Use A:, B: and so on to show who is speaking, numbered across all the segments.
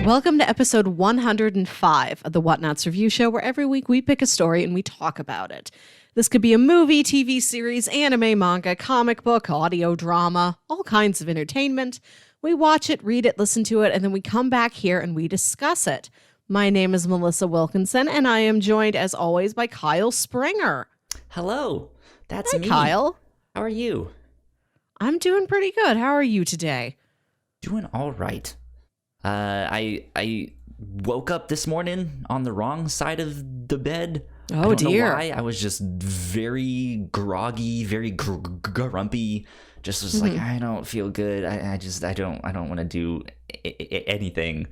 A: Welcome to episode 105 of the Whatnauts review show, where every week we pick a story and we talk about it. This could be a movie, TV series, anime, manga, comic book, audio drama, all kinds of entertainment. We watch it, read it, listen to it, and then we come back here and we discuss it. My name is Melissa Wilkinson, and I am joined, as always, by Kyle Springer.
B: Hello, that's
A: Hi,
B: me.
A: Kyle.
B: How are you?
A: I'm doing pretty good. How are you today?
B: Doing all right. I woke up this morning on the wrong side of the bed.
A: Oh,
B: I don't
A: dear.
B: know why. I was just very groggy, very grumpy. Just was like, I don't feel good. I don't want to do anything.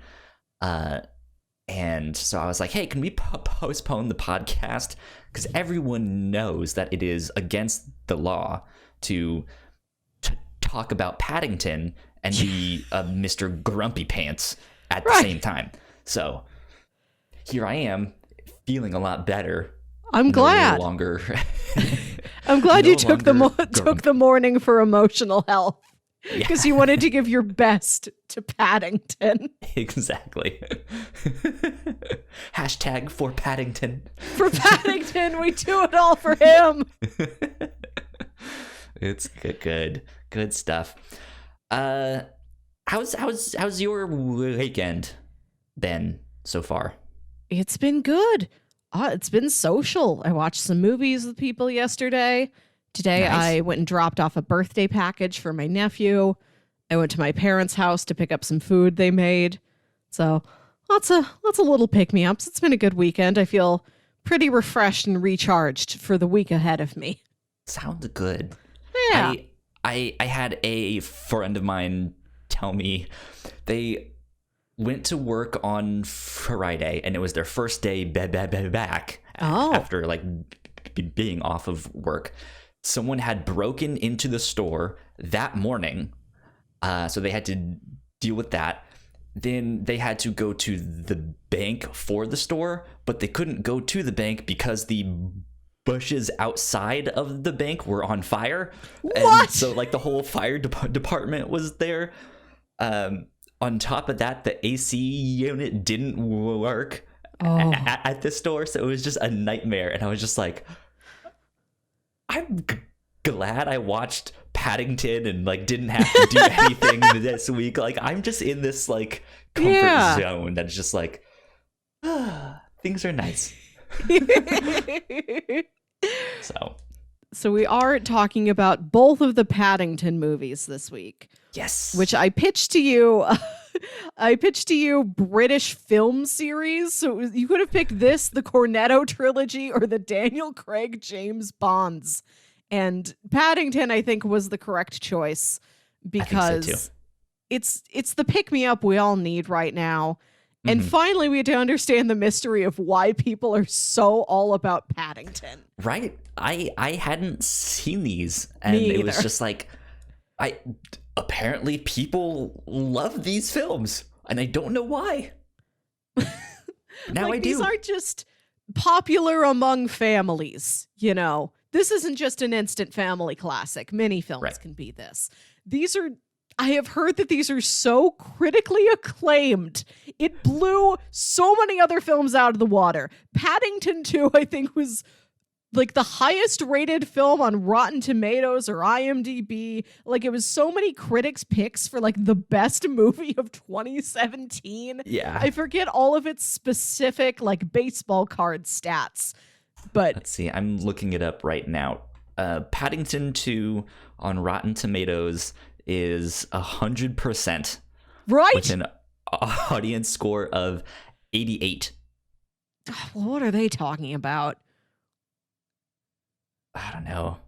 B: And so I was like, hey, can we postpone the podcast? Because everyone knows that it is against the law to talk about Paddington and be Mr. Grumpy Pants at the same time. So here I am, feeling a lot better.
A: I'm glad.
B: No longer.
A: I'm glad
B: no
A: you took the morning for emotional health. Because you wanted to give your best to Paddington.
B: Exactly. Hashtag for Paddington.
A: For Paddington, we do it all for him.
B: It's good stuff. How's your weekend been so far?
A: It's been good. It's been social. I watched some movies with people yesterday. Today,
B: Nice.
A: I went and dropped off a birthday package for my nephew. I went to my parents' house to pick up some food they made. So lots of little pick-me-ups. It's been a good weekend. I feel pretty refreshed and recharged for the week ahead of me.
B: Sounds good.
A: Yeah.
B: I had a friend of mine tell me they went to work on Friday and it was their first day back after like being off of work. Someone had broken into the store that morning, so they had to deal with that. Then they had to go to the bank for the store, but they couldn't go to the bank because the bushes outside of the bank were on fire.
A: What?
B: And so like the whole fire department was there. On top of that, the AC unit didn't work at the store, so it was just a nightmare. And I was just like, I'm glad I watched Paddington and like didn't have to do anything this week. Like I'm just in this like comfort zone that's just like, things are nice. So
A: we are talking about both of the Paddington movies this week.
B: yes,
A: Which I pitched to you. I pitched to you British film series. So you could have picked this, the Cornetto trilogy, or the Daniel Craig James Bonds. And Paddington, I think, was the correct choice because
B: so
A: it's the pick-me-up we all need right now. And finally, we had to understand the mystery of why people are so all about Paddington.
B: Right. I hadn't seen these, and
A: Me
B: it was
A: either.
B: just like, apparently people love these films, and I don't know why. Now
A: Like,
B: I do.
A: These aren't just popular among families, you know. This isn't just an instant family classic. Many films can be this. I have heard that these are so critically acclaimed. It blew so many other films out of the water. Paddington 2, I think, was like the highest rated film on Rotten Tomatoes or IMDb. Like, it was so many critics' picks for like the best movie of 2017.
B: Yeah.
A: I forget all of its specific like baseball card stats, but
B: Let's see. I'm looking it up right now. Paddington 2 on Rotten Tomatoes is 100%,
A: right?
B: with an audience score of 88.
A: What are they talking about?
B: I don't know.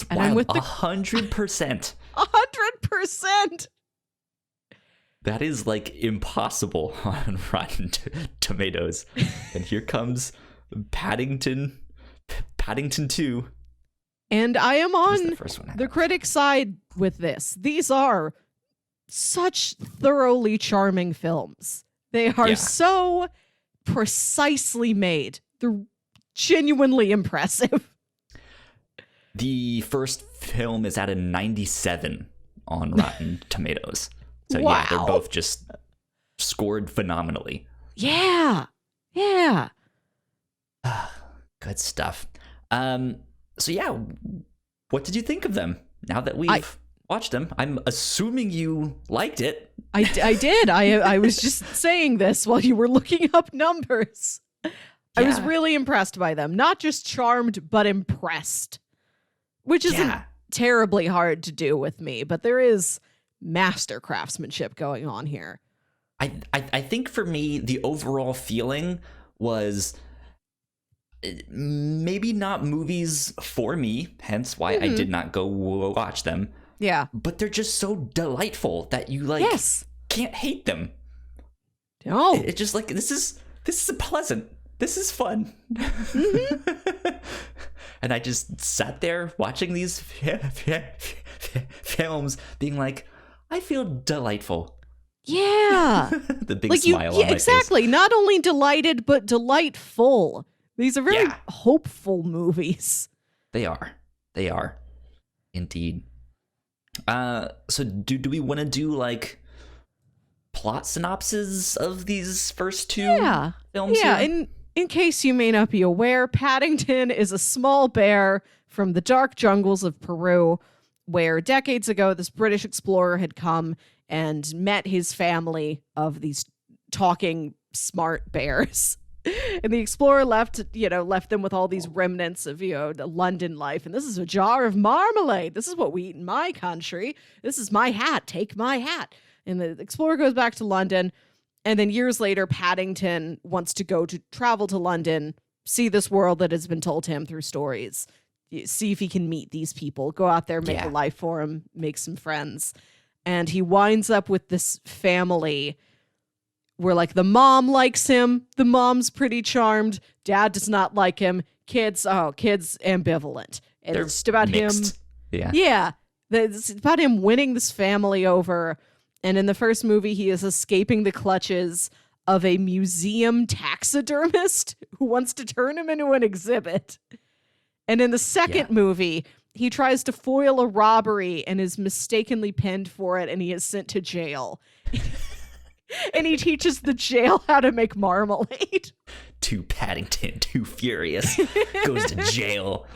B: It's
A: And
B: wild.
A: I'm with the
B: 100%.
A: 100%.
B: That is like impossible on Rotten Tomatoes. And here comes Paddington 2.
A: And I am
B: What's
A: on
B: the first one?
A: the critic side with this. These are such thoroughly charming films. They are so precisely made. They're genuinely impressive.
B: The first film is at a 97 on Rotten Tomatoes. So
A: Wow.
B: yeah, they're both just scored phenomenally.
A: Yeah. Yeah.
B: Good stuff. So yeah, what did you think of them now that we've watched them? I'm assuming you liked it.
A: I did. I was just saying this while you were looking up numbers. Yeah. I was really impressed by them. Not just charmed, but impressed. Which isn't terribly hard to do with me, but there is master craftsmanship going on here.
B: I think for me, the overall feeling was maybe not movies for me, hence why I did not go watch them.
A: Yeah.
B: But they're just so delightful that you can't hate them.
A: No.
B: It's just like, this is pleasant. This is fun. And I just sat there watching these films being like, I feel delightful.
A: Yeah.
B: The big smile on my
A: exactly.
B: face.
A: Not only delighted, but delightful. These are very hopeful movies.
B: They are. They are. Indeed. So do we want to do like plot synopses of these first two films?
A: Yeah.
B: Here?
A: In case you may not be aware, Paddington is a small bear from the dark jungles of Peru, where decades ago this British explorer had come and met his family of these talking smart bears. And the explorer left them with all these remnants of, the London life. And this is a jar of marmalade. This is what we eat in my country. This is my hat. Take my hat. And the explorer goes back to London. And then years later, Paddington wants to travel to London, see this world that has been told to him through stories, see if he can meet these people, go out there, make a life for him, make some friends. And he winds up with this family where like the mom likes him. The mom's pretty charmed. Dad does not like him. Kids ambivalent. And it's just about
B: mixed.
A: him. Yeah. It's about him winning this family over. And in the first movie, he is escaping the clutches of a museum taxidermist who wants to turn him into an exhibit. And in the second movie, he tries to foil a robbery and is mistakenly pinned for it, and he is sent to jail. And he teaches the jail how to make marmalade.
B: Too Paddington, too furious, goes to jail.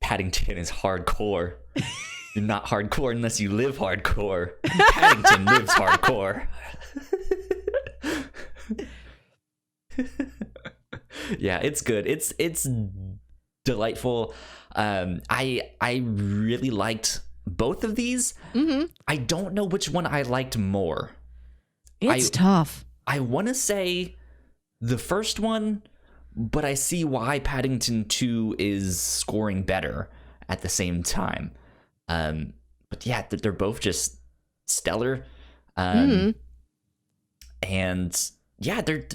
B: Paddington is hardcore. You're not hardcore unless you live hardcore. Paddington lives hardcore. Yeah, it's good. It's delightful. I really liked both of these. Mm-hmm. I don't know which one I liked more.
A: It's tough.
B: I want to say the first one, but I see why Paddington 2 is scoring better at the same time. But yeah, they're both just stellar. And yeah, they're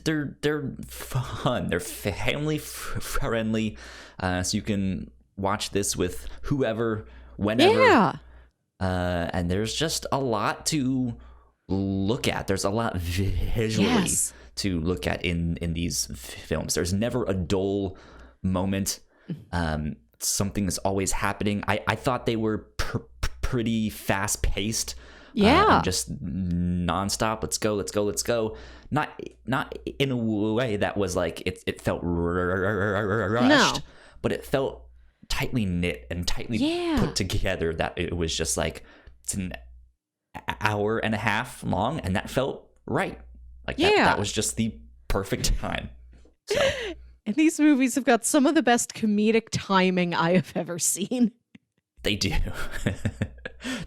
B: fun. They're family friendly. So you can watch this with whoever, whenever. Yeah. And there's just a lot to look at. There's a lot visually to look at in these films. There's never a dull moment. Something is always happening. I thought they were pretty fast paced. Just nonstop. Let's go. Not in a way that was like it felt rushed, but it felt tightly knit and tightly put together. That it was just like it's an hour and a half long, and that felt right. Like that was just the perfect time. So.
A: And these movies have got some of the best comedic timing I have ever seen.
B: They do.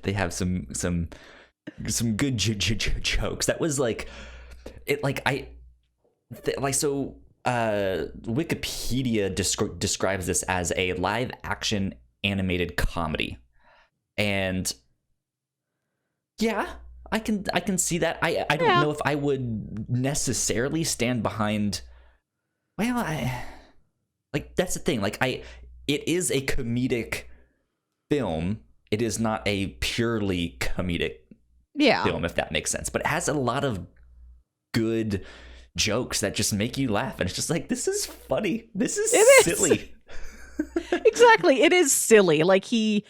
B: They have some good jokes. That was like it. So Wikipedia describes this as a live action animated comedy, and I can see that. I don't know if I would necessarily stand behind. Well, that's the thing. It is a comedic film. It is not a purely comedic film, if that makes sense. But it has a lot of good jokes that just make you laugh. And it's just like, this is funny. This is silly.
A: Exactly. It is silly. Like he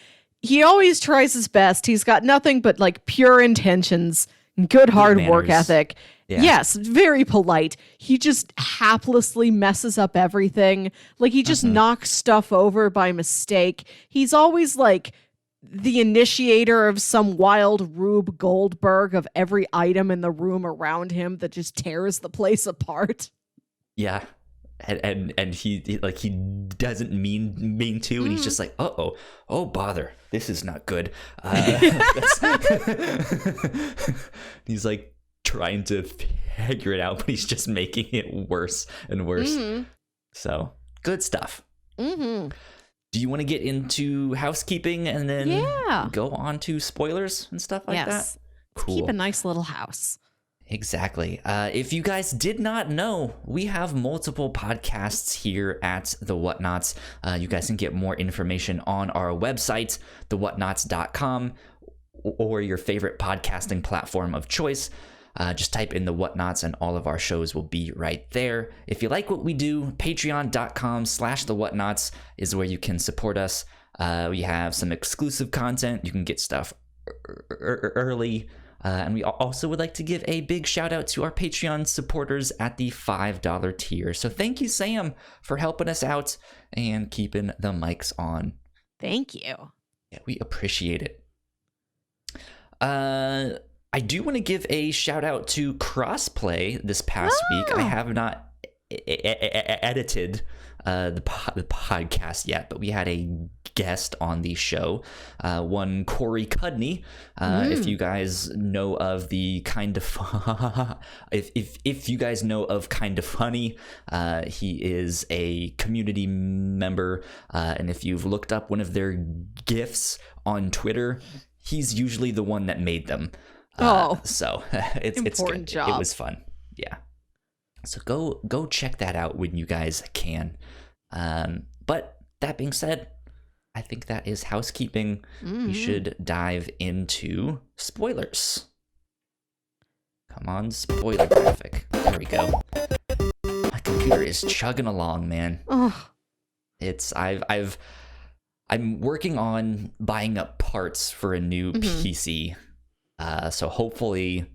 A: always tries his best. He's got nothing but like pure intentions, good hard work ethic.
B: Yeah.
A: Yes, very polite. He just haplessly messes up everything. Like, he just knocks stuff over by mistake. He's always like the initiator of some wild Rube Goldberg of every item in the room around him that just tears the place apart.
B: Yeah. And he doesn't mean to, and he's just like, oh bother, this is not good. He's like trying to figure it out, but he's just making it worse and worse. So good stuff. Do you want to get into housekeeping and then go on to spoilers and stuff like that?
A: Cool. Keep a nice little house.
B: Exactly. If you guys did not know, we have multiple podcasts here at the Whatnauts. You guys can get more information on our website, thewhatnauts.com, or your favorite podcasting platform of choice. Just type in the Whatnauts and all of our shows will be right there. If you like what we do, patreon.com/thewhatnauts is where you can support us. We have some exclusive content. You can get stuff early. And we also would like to give a big shout out to our Patreon supporters at the $5 tier. So thank you, Sam, for helping us out and keeping the mics on.
A: Thank you.
B: Yeah, we appreciate it. I do want to give a shout out to Crossplay this past week. I have not edited the podcast yet, but we had a guest on the show, one Corey Cudney. If you guys know of the kind of if you guys know of Kind of Funny, he is a community member, and if you've looked up one of their GIFs on Twitter, he's usually the one that made them. So it's good.
A: Job.
B: It was fun. Yeah. So go check that out when you guys can. But that being said, I think that is housekeeping. We should dive into spoilers. Come on, spoiler graphic. There we go. My computer is chugging along, man. I'm working on buying up parts for a new PC. So hopefully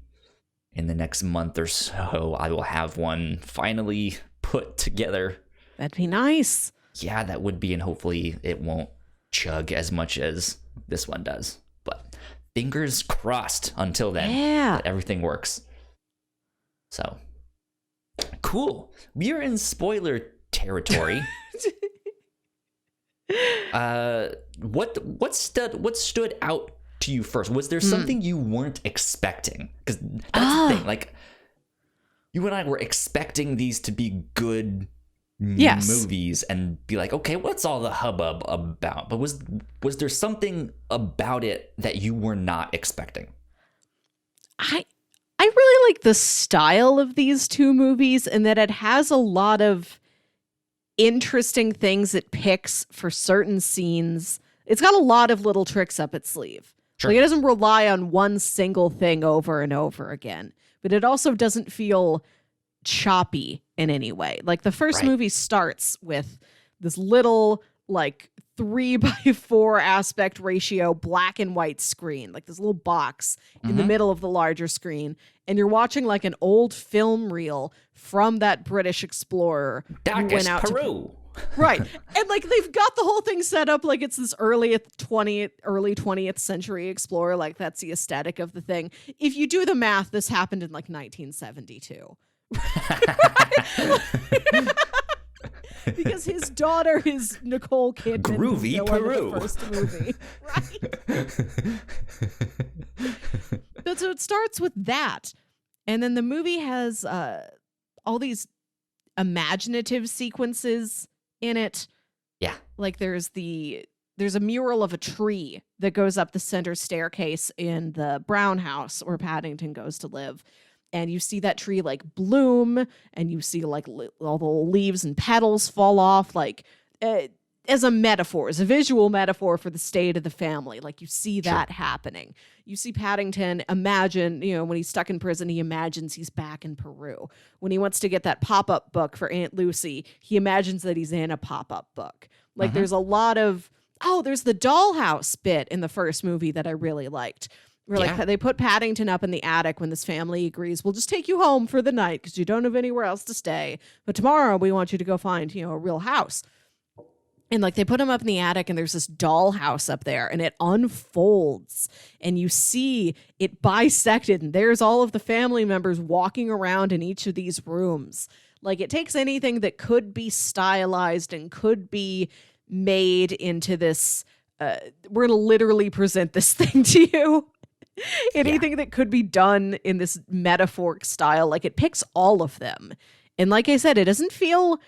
B: in the next month or so, I will have one finally put together.
A: That'd be nice.
B: Yeah, that would be, and hopefully it won't chug as much as this one does. But fingers crossed until then that everything works. So, cool. We are in spoiler territory. What stood out to you first? Was there something you weren't expecting? Because that's the thing. Like, you and I were expecting these to be good movies and be like, okay, what's all the hubbub about? But was there something about it that you were not expecting?
A: I really like the style of these two movies, and that it has a lot of interesting things it picks for certain scenes. It's got a lot of little tricks up its sleeve. Sure. Like, it doesn't rely on one single thing over and over again, but it also doesn't feel choppy in any way. Like, the first movie starts with this little, like, 3:4 aspect ratio black and white screen, like this little box in the middle of the larger screen, and you're watching like an old film reel from that British explorer who went out
B: Peru.
A: Right. And like, they've got the whole thing set up like it's this early 20th century explorer. Like, that's the aesthetic of the thing. If you do the math, this happened in like 1972. Because his daughter is Nicole Kidman.
B: Groovy Peru.
A: The first movie. Right. So it starts with that. And then the movie has all these imaginative sequences in it.
B: Yeah.
A: Like, there's a mural of a tree that goes up the center staircase in the Brown house where Paddington goes to live. And you see that tree like bloom, and you see like all the leaves and petals fall off, like as a metaphor, as a visual metaphor for the state of the family. Like, you see that happening. You see Paddington imagine, when he's stuck in prison, he imagines he's back in Peru. When he wants to get that pop-up book for Aunt Lucy, he imagines that he's in a pop-up book. Like, there's a lot of, there's the dollhouse bit in the first movie that I really liked, Like they put Paddington up in the attic when this family agrees, we'll just take you home for the night because you don't have anywhere else to stay. But tomorrow we want you to go find, a real house. And like they put him up in the attic and there's this doll house up there and it unfolds and you see it bisected and there's all of the family members walking around in each of these rooms. Like it takes anything that could be stylized and could be made into this. We're going to literally present this thing to you. Anything that could be done in this metaphoric style, like it picks all of them. And like I said, it doesn't feel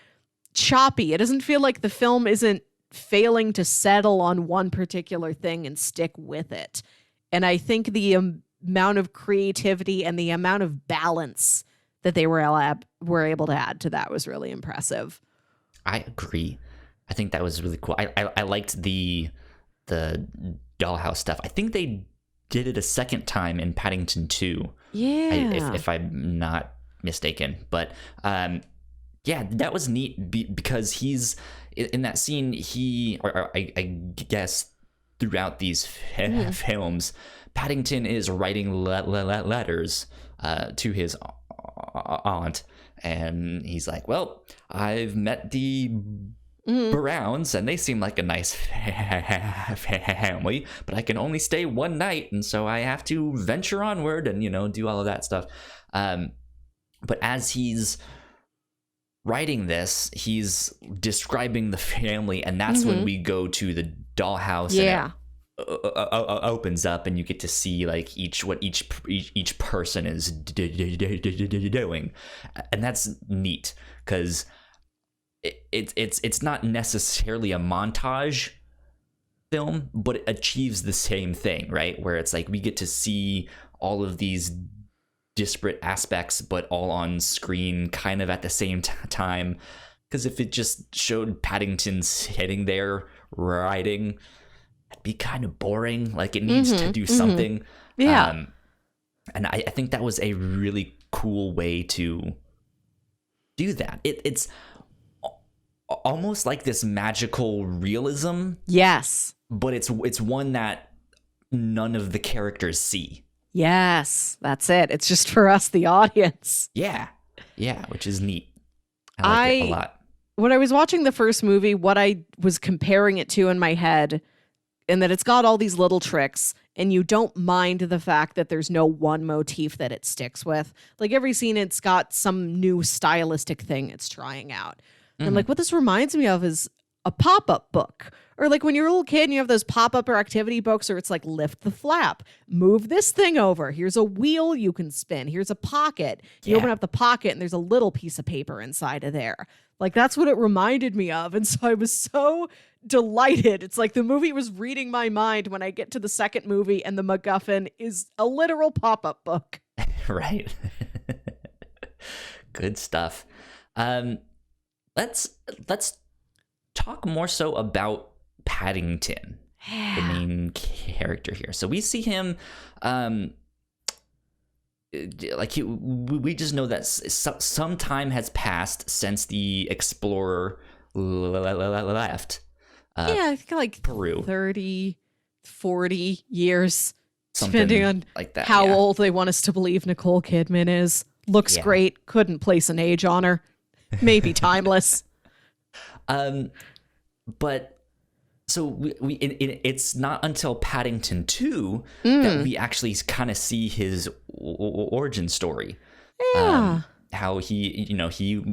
A: choppy. It doesn't feel like the film isn't failing to settle on one particular thing and stick with it. And I think the amount of creativity and the amount of balance that they were able to add to that was really impressive.
B: I agree. I think that was really cool. I liked the dollhouse stuff. I think they did it a second time in Paddington 2.
A: Yeah.
B: If I'm not mistaken. But yeah, that was neat because he's in that scene. I guess throughout these films, Paddington is writing letters to his aunt, and he's like, well, I've met the Browns and they seem like a nice family, but I can only stay one night, and so I have to venture onward and do all of that stuff. But as he's writing this, he's describing the family, and that's when we go to the dollhouse.
A: Yeah.
B: And it opens up, and you get to see like each person is doing, and that's neat because it's not necessarily a montage film, but it achieves the same thing, right? Where it's like we get to see all of these disparate aspects, but all on screen kind of at the same time. Because if it just showed Paddington sitting there writing, it'd be kind of boring. Like it needs to do something.
A: Yeah.
B: And I think that was a really cool way to do that. It's almost like this magical realism.
A: Yes.
B: But it's one that none of the characters see.
A: Yes, that's it. It's just for us, the audience.
B: Yeah, which is neat. I like it a lot.
A: When I was watching the first movie, what I was comparing it to in my head, and that it's got all these little tricks, and you don't mind the fact that there's no one motif that it sticks with. Like every scene, it's got some new stylistic thing it's trying out. And like what this reminds me of is a pop-up book. Or like when you're a little kid and you have those pop-up or activity books, or it's like lift the flap, move this thing over. Here's a wheel you can spin. Here's a pocket. You open up the pocket and there's a little piece of paper inside of there. Like that's what it reminded me of. And so I was so delighted. It's like the movie was reading my mind when I get to the second movie and the MacGuffin is a literal pop-up book.
B: Right. Good stuff. Let's talk more so about Paddington, the main character here. So we see him, we just know that some time has passed since the explorer left.
A: I think like
B: Peru.
A: 30, 40 years,
B: Something
A: depending on
B: like that,
A: how old they want us to believe Nicole Kidman is. Looks great. Couldn't place an age on her. Maybe timeless.
B: But so it's not until Paddington 2 that we actually kind of see his origin story.
A: Yeah.
B: How he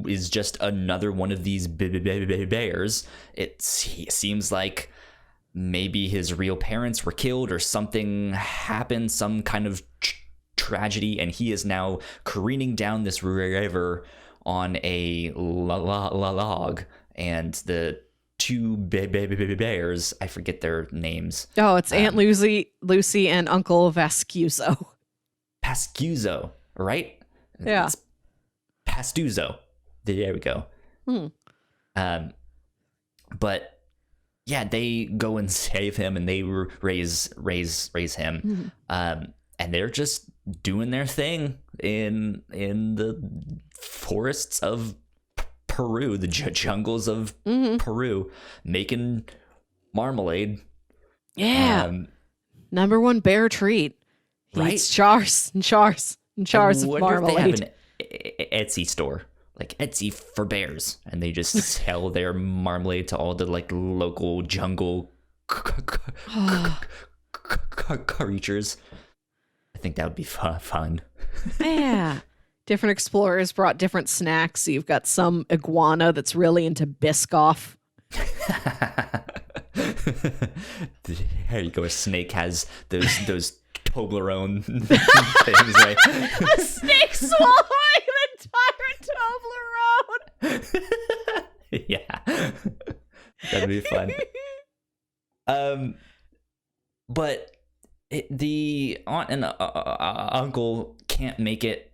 B: is just another one of these bears. He seems like maybe his real parents were killed or something happened, some kind of tragedy, and he is now careening down this river on a log, and the two bears, I forget their names.
A: Oh, it's Aunt Lucy and Uncle Vascuzo.
B: Pascuzo, right?
A: Yeah.
B: It's Pastuzo. There we go. But yeah, they go and save him, and they raise him. And they're just doing their thing in the forests of Peru, the jungles of Peru, making marmalade.
A: Yeah. Number one bear treat.
B: right?
A: Eats jars and jars and jars of marmalade.
B: If they have an Etsy store, like Etsy for bears, and they just sell their marmalade to all the like local jungle creatures. I think that would be fun.
A: Yeah. Different explorers brought different snacks. So you've got some iguana that's really into Biscoff.
B: There you go. A snake has those Toblerone things, right?
A: A snake swallowing an entire Toblerone.
B: Yeah, that'd be fun. But the aunt and uncle can't make it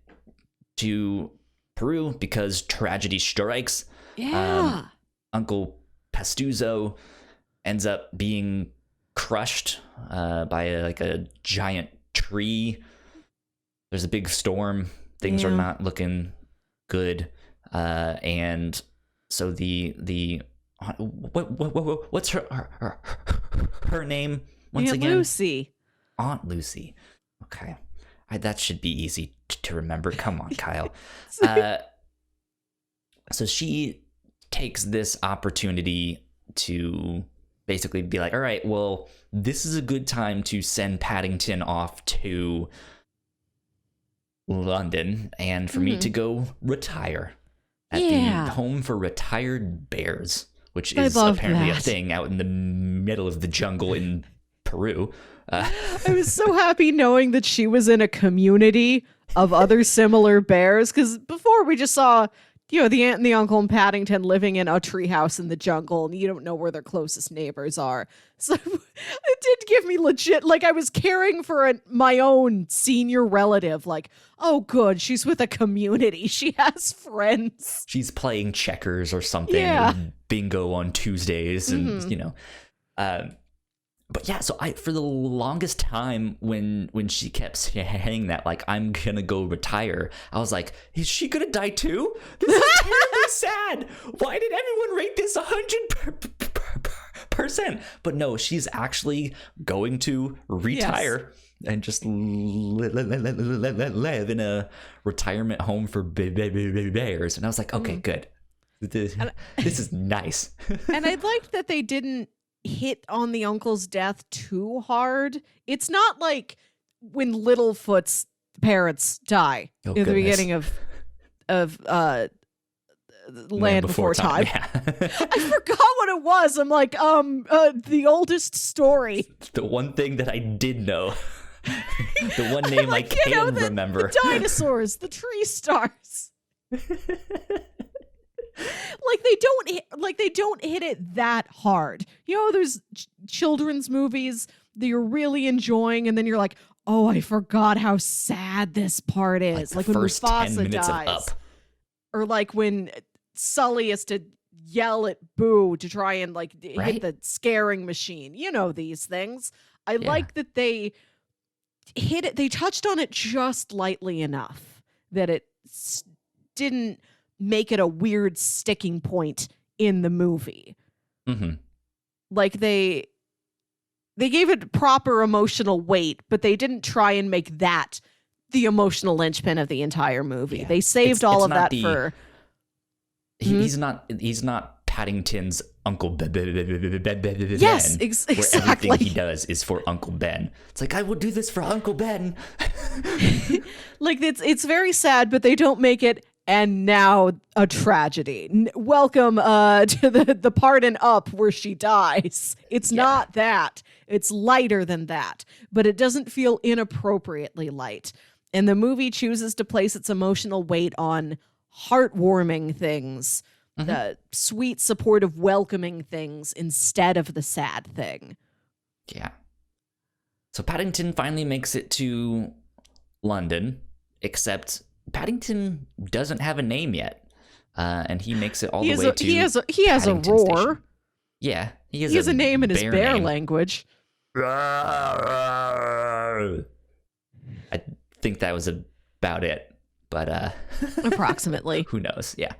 B: to Peru because tragedy strikes.
A: Yeah.
B: Uncle Pastuzo ends up being crushed by a giant tree. There's a big storm. Things are not looking good. And so the what's her name once
A: Aunt
B: again?
A: Lucy.
B: Aunt Lucy. Okay. That should be easy to remember. Come on, Kyle. So she takes this opportunity to basically be like, all right, well, this is a good time to send Paddington off to London and for me to go retire at the home for retired bears, which is apparently a thing out in the middle of the jungle in Peru.
A: I was so happy knowing that she was in a community of other similar bears, because before we just saw, the aunt and the uncle and Paddington living in a treehouse in the jungle, and you don't know where their closest neighbors are. So it did give me legit, like I was caring for my own senior relative, like, oh good, she's with a community. She has friends.
B: She's playing checkers or something, or bingo on Tuesdays, and but yeah, so for the longest time when she kept saying that, like, I'm gonna go retire, I was like, is she gonna die too? This is terribly sad. Why did everyone rate this 100%? But no, she's actually going to retire and just live in a retirement home for bears. And I was like, okay, good. This is nice.
A: And I liked that they didn't hit on the uncle's death too hard. It's not like when Littlefoot's parents die in the beginning of Land Before Time.
B: Yeah.
A: I forgot what it was. I'm like, the oldest story.
B: The one thing that I did know. The one name like, I can remember.
A: The dinosaurs, the tree stars. They don't hit it that hard. There's children's movies that you're really enjoying, and then you're like, oh, I forgot how sad this part is. Like when Mufasa dies, or like when Sully has to yell at Boo to try and hit the scaring machine. These things. I like that they hit it. They touched on it just lightly enough that it didn't make it a weird sticking point in the movie. Like they gave it proper emotional weight, but they didn't try and make that the emotional linchpin of the entire movie. They saved all of that for.
B: He's not Paddington's Uncle Ben.
A: Yes, exactly.
B: Where everything he does is for Uncle Ben. It's like, I will do this for Uncle Ben.
A: Like it's very sad, but they don't make it. And now a tragedy. Welcome to the part in Up where she dies. It's not that. It's lighter than that. But it doesn't feel inappropriately light. And the movie chooses to place its emotional weight on heartwarming things, the sweet, supportive, welcoming things instead of the sad thing.
B: Yeah. So Paddington finally makes it to London, except Paddington doesn't have a name yet, and he makes it all the way to. He has
A: a roar.
B: Station. Yeah, he
A: has a name in his bear language.
B: I think that was about it, but
A: approximately.
B: Who knows? Yeah.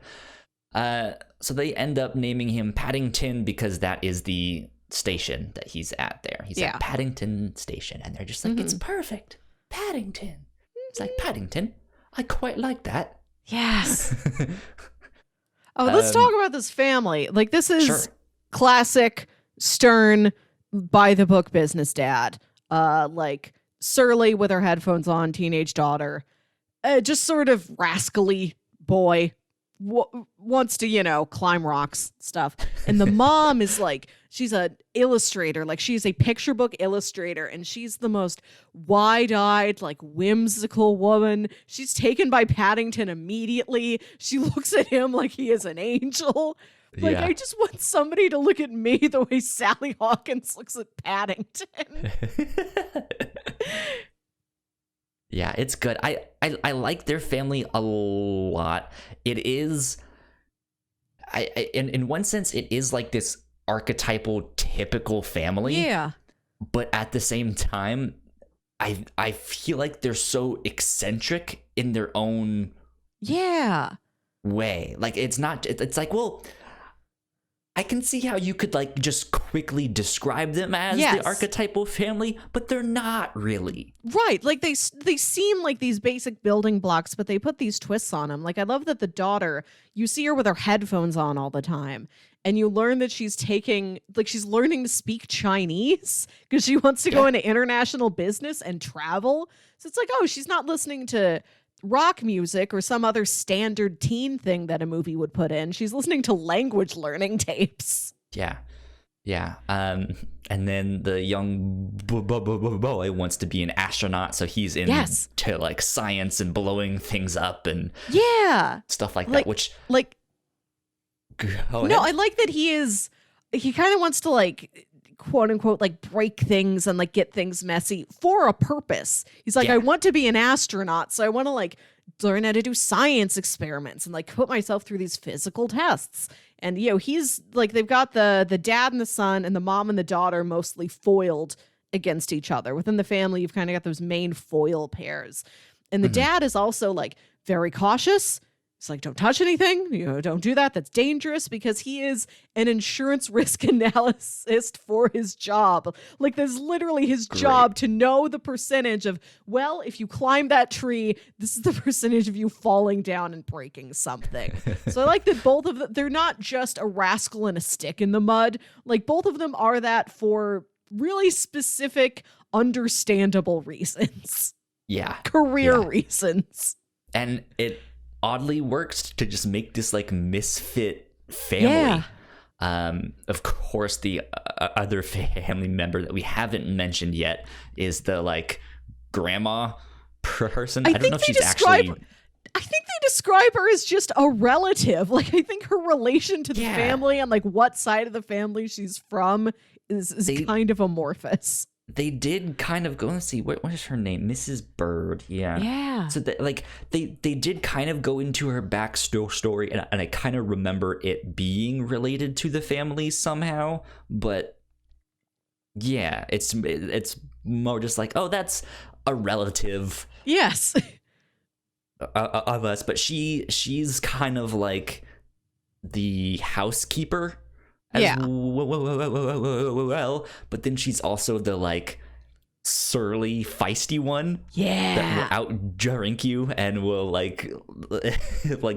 B: So they end up naming him Paddington because that is the station that he's at there. He's at Paddington Station, and they're just like, it's perfect. Paddington. It's like, Paddington, I quite like that.
A: Yes. Oh, let's talk about this family. Like, this is classic, stern, by the book business dad. Like, surly with her headphones on, teenage daughter. Just sort of rascally boy. Wants to, climb rocks, stuff. And the mom is like, she's an illustrator. Like, she's a picture book illustrator. And she's the most wide-eyed, like, whimsical woman. She's taken by Paddington immediately. She looks at him like he is an angel. Like, I just want somebody to look at me the way Sally Hawkins looks at Paddington.
B: Yeah, it's good. I like their family a lot. It is, in one sense, it is like this archetypal, typical family.
A: Yeah.
B: But at the same time, I feel like they're so eccentric in their own way. Like, it's not, it's like, well, I can see how you could like just quickly describe them as the archetypal family, but they're not really.
A: Right. Like they seem like these basic building blocks, but they put these twists on them. Like, I love that the daughter, you see her with her headphones on all the time, and you learn that she's learning to speak Chinese because she wants to go into international business and travel. So it's like, oh, she's not listening to rock music or some other standard teen thing that a movie would put in. She's listening to language learning tapes.
B: Yeah. And then the young boy wants to be an astronaut, so he's into like science and blowing things up and stuff like that. Which
A: I like that he kind of wants to like, quote unquote, like break things and like get things messy for a purpose. He's like, I want to be an astronaut, so I want to like learn how to do science experiments and like put myself through these physical tests. And he's like, they've got the dad and the son and the mom and the daughter mostly foiled against each other. Within the family, you've kind of got those main foil pairs. And the dad is also like very cautious. It's like, don't touch anything, don't do that. That's dangerous, because he is an insurance risk analyst for his job. Like, there's literally his job to know the percentage of, well, if you climb that tree, this is the percentage of you falling down and breaking something. So I like that both of them, they're not just a rascal and a stick in the mud. Like, both of them are that for really specific, understandable reasons.
B: Yeah.
A: Career reasons.
B: And it oddly works to just make this like misfit family. Of course, the other family member that we haven't mentioned yet is the like grandma person. I don't know if she's actually.
A: I think they describe her as just a relative. Like, I think her relation to the family and like what side of the family she's from is kind of amorphous.
B: They did kind of go, let's see, what is her name? Mrs. Bird. Yeah. So they did kind of go into her backstory, and I kind of remember it being related to the family somehow. But yeah, it's more just like, oh, that's a relative.
A: Yes.
B: Of us, but she's kind of like the housekeeper. Well, but then she's also the like surly, feisty one. That will out drink you and will like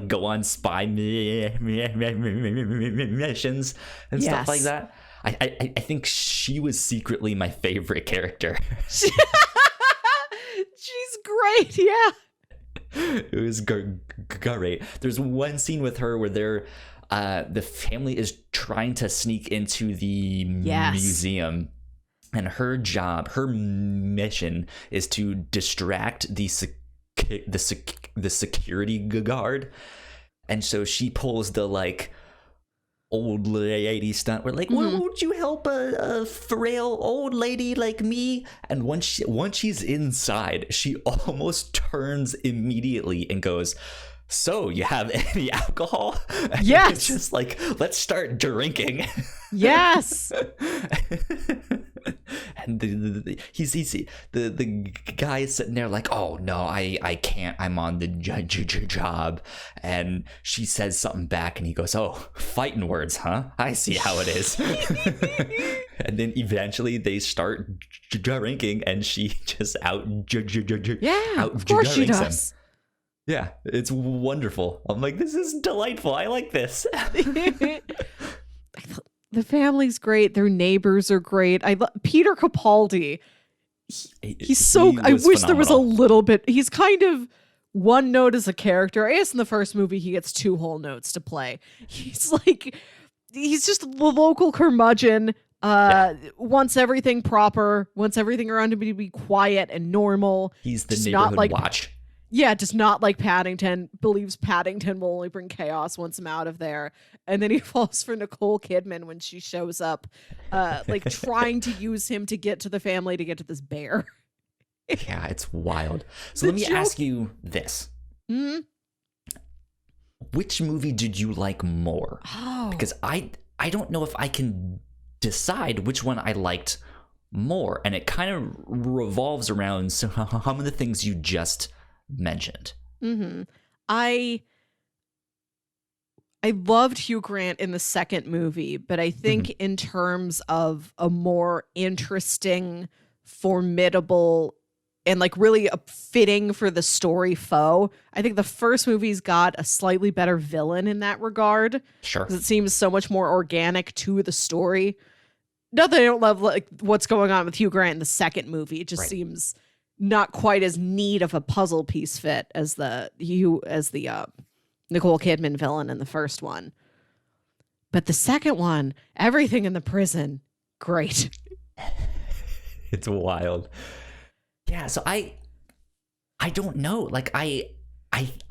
B: go on spy missions and stuff like that. I think she was secretly my favorite character.
A: She's great. Yeah.
B: It was great. There's one scene with her where the family is trying to sneak into the museum, and her mission is to distract the security guard. And so she pulls the like old lady stunt. We're like, well, won't you help a frail old lady like me? And once she's inside, she almost turns immediately and goes, so you have any alcohol? And it's just like, let's start drinking.
A: Yes.
B: And the guy is sitting there like, oh no, I can't, I'm on the job. And she says something back and he goes, oh, fighting words, huh? I see how it is. And then eventually they start drinking and she just
A: of course she does.
B: Him. Yeah, it's wonderful. I'm like, this is delightful. I like this.
A: The family's great. Their neighbors are great. Peter Capaldi. He's so. I wish
B: phenomenal.
A: There was a little bit. He's kind of one note as a character. I guess in the first movie he gets 2 whole notes to play. He's just the local curmudgeon. Wants everything proper. Wants everything around him to be quiet and normal.
B: He's the neighborhood watch.
A: Yeah, does not like Paddington, believes Paddington will only bring chaos once I'm out of there. And then he falls for Nicole Kidman when she shows up, trying to use him to get to the family to get to this bear.
B: Yeah, it's wild. So let me ask you this.
A: Mm-hmm.
B: Which movie did you like more?
A: Oh.
B: Because I don't know if I can decide which one I liked more. And it kind of revolves around some of the things you just mentioned.
A: Mm-hmm. I loved Hugh Grant in the second movie, but I think in terms of a more interesting, formidable, and really a fitting for the story foe, I think the first movie's got a slightly better villain in that regard.
B: Sure.
A: Because it seems so much more organic to the story. Not that I don't love what's going on with Hugh Grant in the second movie. It just seems not quite as neat of a puzzle piece fit as the Nicole Kidman villain in the first one. But the second one, everything in the prison, great.
B: It's wild. Yeah, so I don't know. I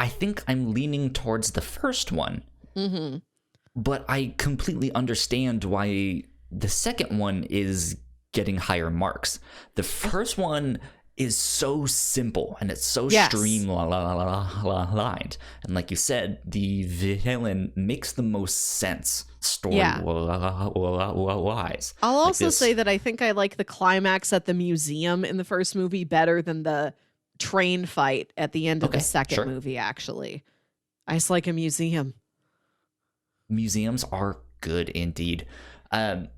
B: think I'm leaning towards the first one.
A: Mm-hmm.
B: But I completely understand why the second one is getting higher marks. The first one is so simple and it's so streamlined. And like you said, the villain makes the most sense story-wise.
A: I'll also say that I think I like the climax at the museum in the first movie better than the train fight at the end of the second movie, actually. I just like a museum.
B: Museums are good indeed. But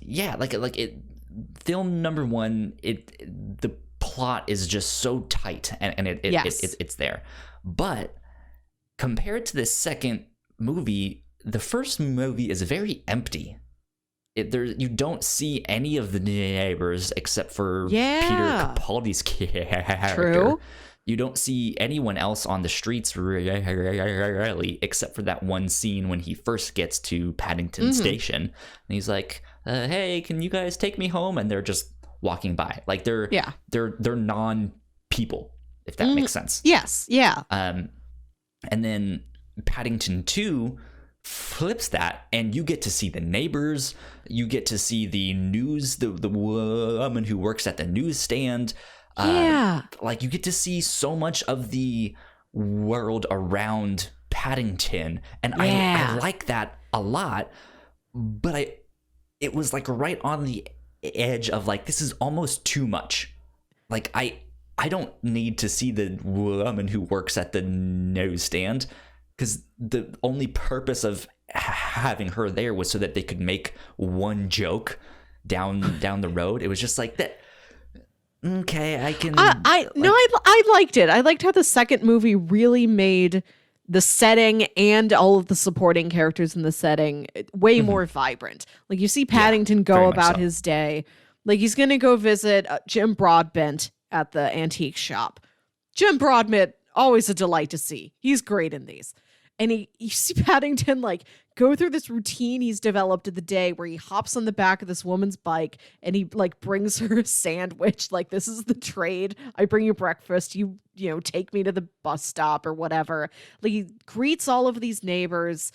B: yeah, film number one, the plot is just so tight and it's there. But compared to the second movie, the first movie is very empty. You don't see any of the neighbors except for Peter Capaldi's character.
A: True.
B: You don't see anyone else on the streets really, except for that one scene when he first gets to Paddington Station, and he's like, "Hey, can you guys take me home?" And they're just walking by, they're non-people, if that makes sense.
A: Yes, yeah.
B: And then Paddington 2 flips that, and you get to see the neighbors, you get to see the news, the woman who works at the newsstand. You get to see so much of the world around Paddington, and I like that a lot, but it was right on the edge of this is almost too much. I don't need to see the woman who works at the newsstand, because the only purpose of having her there was so that they could make one joke down the road. It was just like that. Okay, I can.
A: I liked it. I liked how the second movie really made the setting and all of the supporting characters in the setting way more vibrant. You see Paddington go about his day. He's going to go visit Jim Broadbent at the antique shop. Jim Broadbent, always a delight to see. He's great in these. And you see Paddington go through this routine he's developed of the day where he hops on the back of this woman's bike and he brings her a sandwich. This is the trade. I bring you breakfast. You take me to the bus stop or whatever. He greets all of these neighbors.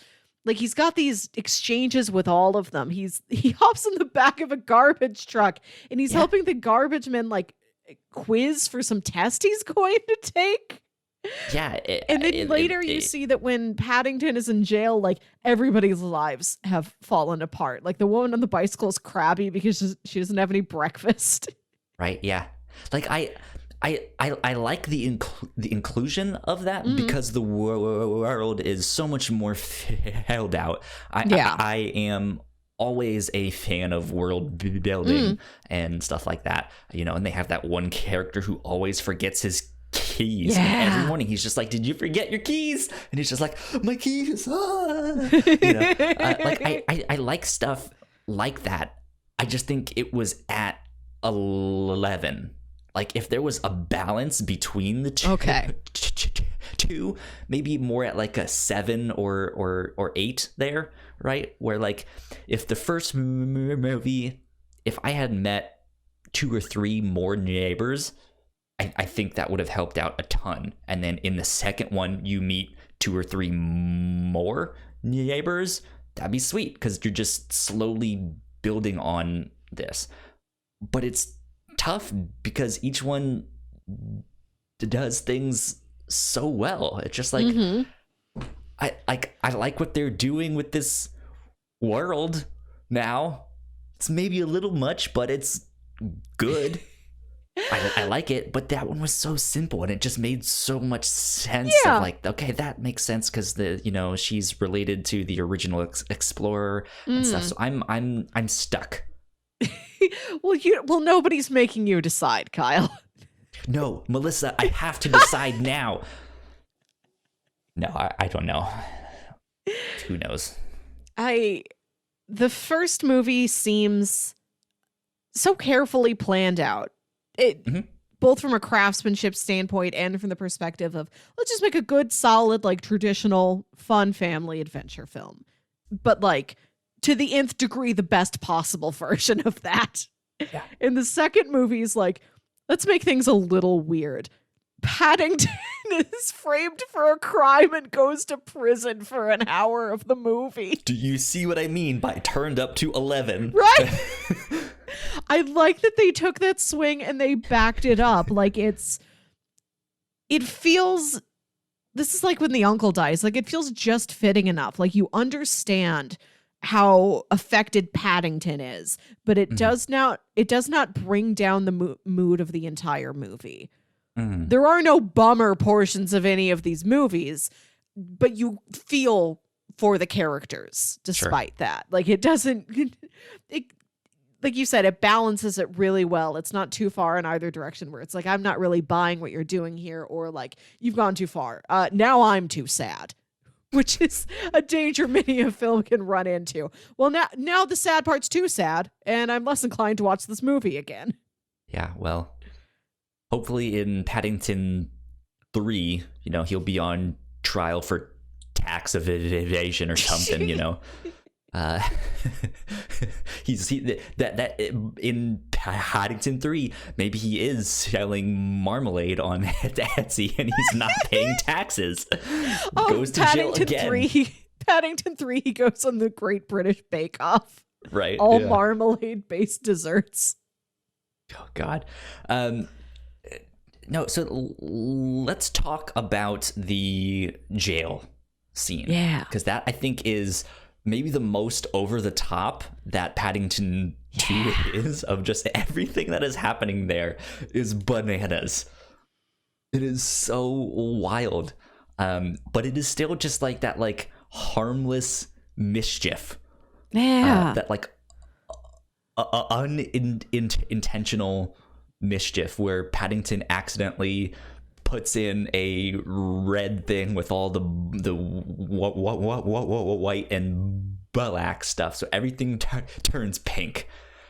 A: He's got these exchanges with all of them. He hops on the back of a garbage truck and he's helping the garbage men quiz for some test he's going to take.
B: Yeah.
A: And then later you see that when Paddington is in jail, like everybody's lives have fallen apart. Like the woman on the bicycle is crabby because she doesn't have any breakfast.
B: Right. Yeah. Like I like the inclusion of that because the world is so much more filled out. I am always a fan of world building and stuff like that, and they have that one character who always forgets his keys. And every morning he's just like, did you forget your keys? And he's just like, my keys. I like stuff like that. I just think it was at 11. Like if there was a balance between the two, two, maybe more at like a 7 or 8 there, right? Where like if the first movie, if I had met 2 or 3 more neighbors, I think that would have helped out a ton. And then in the second one, you meet 2 or 3 more neighbors. That'd be sweet because you're just slowly building on this. But it's tough because each one does things so well. It's just like I like what they're doing with this world now. It's maybe a little much, but it's good. I like it, but that one was so simple and it just made so much sense. Of like, okay, that makes sense because she's related to the original explorer and stuff. So I'm stuck.
A: Well, nobody's making you decide, Kyle.
B: No, Melissa, I have to decide now. No, I don't know. Who knows? The first movie seems so carefully planned out. Both from a craftsmanship standpoint and from the perspective of, let's just make a good, solid, like traditional, fun family adventure film. But like to the nth degree, the best possible version of that. Yeah. In the second movie is like, let's make things a little weird. Paddington is framed for a crime and goes to prison for an hour of the movie. Do you see what I mean by turned up to 11?
A: Right? I like that they took that swing and they backed it up. Like it feels, this is like when the uncle dies. Like it feels just fitting enough. Like you understand how affected Paddington is, but it does not bring down the mood of the entire movie. There are no bummer portions of any of these movies, but you feel for the characters despite that. Like it doesn't, like you said, it balances it really well. It's not too far in either direction where it's like, I'm not really buying what you're doing here, or like, you've gone too far. Now I'm too sad, which is a danger many a film can run into. Well, now the sad part's too sad, and I'm less inclined to watch this movie again.
B: Yeah, well, hopefully in Paddington 3, he'll be on trial for tax evasion or something, that in Paddington 3, maybe he is selling marmalade on Etsy and he's not paying taxes. Goes to jail again.
A: Paddington 3, he goes on the Great British Bake Off.
B: Right.
A: All marmalade-based desserts.
B: Oh, God. No, so let's talk about the jail scene.
A: Yeah.
B: Because that, I think, is maybe the most over the top that Paddington 2 is, of just everything that is happening there is bananas. It is so wild. But it is still just like that, like, harmless mischief.
A: Yeah.
B: That, like, unintentional mischief where Paddington accidentally puts in a red thing with all the white and black stuff, so everything turns pink.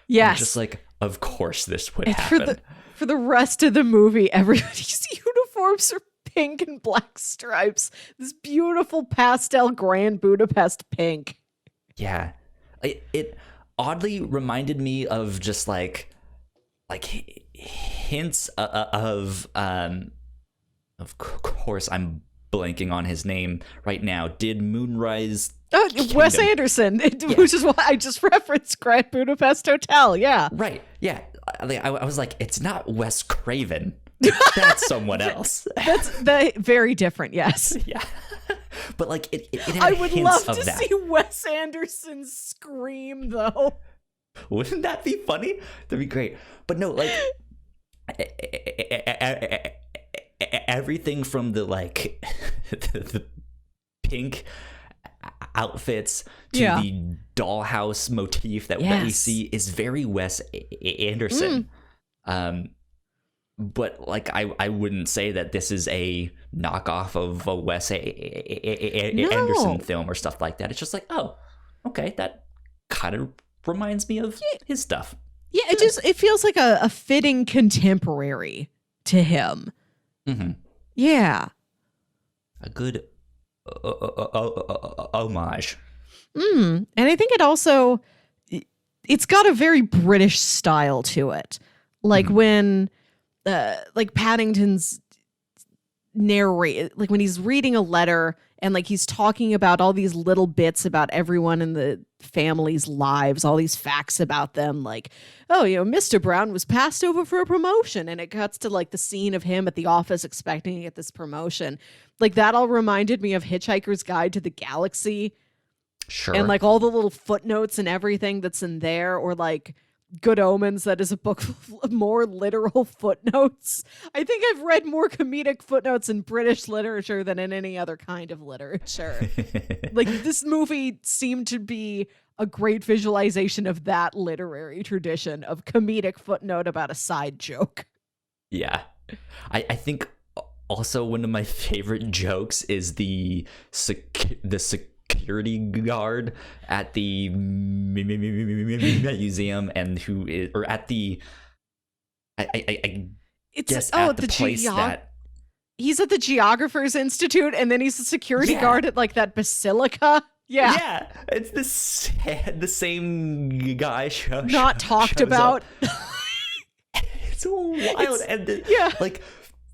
A: Yes,
B: just like, of course this would happen.
A: For the rest of the movie, everybody's uniforms are pink and black stripes. This beautiful pastel Grand Budapest pink.
B: Yeah, it oddly reminded me of just like hints of course, I'm blanking on his name right now. Did Moonrise...
A: Wes Anderson, which is why I just referenced Grand Budapest Hotel, yeah.
B: Right, yeah. I was like, it's not Wes Craven. That's someone else.
A: That's very different, yes.
B: Yeah. But like it had
A: I would love
B: of
A: to
B: that.
A: see Wes Anderson scream, though.
B: Wouldn't that be funny? That'd be great. But no, like everything from the like the pink outfits to the dollhouse motif that we see is very Wes Anderson. But like I wouldn't say that this is a knockoff of a Wes Anderson film or stuff like that. It's just like, oh, okay, that kind of reminds me of his stuff.
A: Yeah, it feels like a fitting contemporary to him.
B: Mm-hmm.
A: Yeah.
B: A good homage.
A: And I think it's got a very British style to it. Like when like Paddington's narrate, like when he's reading a letter and like he's talking about all these little bits about everyone in the family's lives, all these facts about them, like, oh, Mr. Brown was passed over for a promotion, and it cuts to like the scene of him at the office expecting to get this promotion. Like that all reminded me of Hitchhiker's Guide to the Galaxy.
B: Sure.
A: And like all the little footnotes and everything that's in there, or like Good Omens, that is a book of more literal footnotes. I think I've read more comedic footnotes in British literature than in any other kind of literature. Like this movie seemed to be a great visualization of that literary tradition of comedic footnote about a side joke.
B: Yeah. I think also one of my favorite jokes is the security guard at the museum, and who is, or at the
A: it's
B: at the place that
A: he's at the Geographer's Institute, and then he's a security guard at like that basilica.
B: Yeah, it's the same guy
A: not talked about.
B: It's wild. And like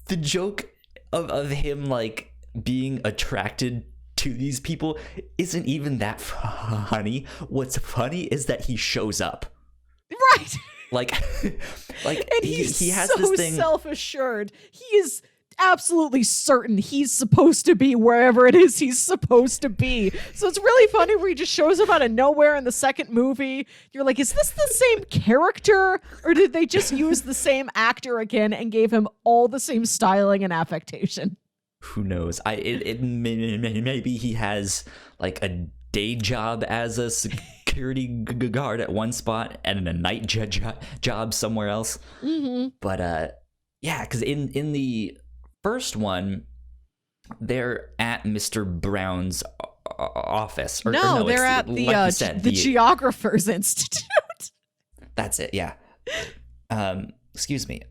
B: the joke of him like being attracted to these people isn't even that funny. What's funny is that he shows up.
A: Right.
B: Like
A: and he has
B: so
A: this
B: thing.
A: Self-assured. He is absolutely certain he's supposed to be wherever it is he's supposed to be. So it's really funny where he just shows up out of nowhere in the second movie. You're like, is this the same character, or did they just use the same actor again and gave him all the same styling and affectation?
B: Who knows? Maybe he has like a day job as a security guard at one spot and a night job somewhere else.
A: Mm-hmm.
B: But yeah, because in the first one, they're at Mr. Brown's office.
A: No, they're at the Geographer's Institute.
B: That's it. Yeah. Excuse me.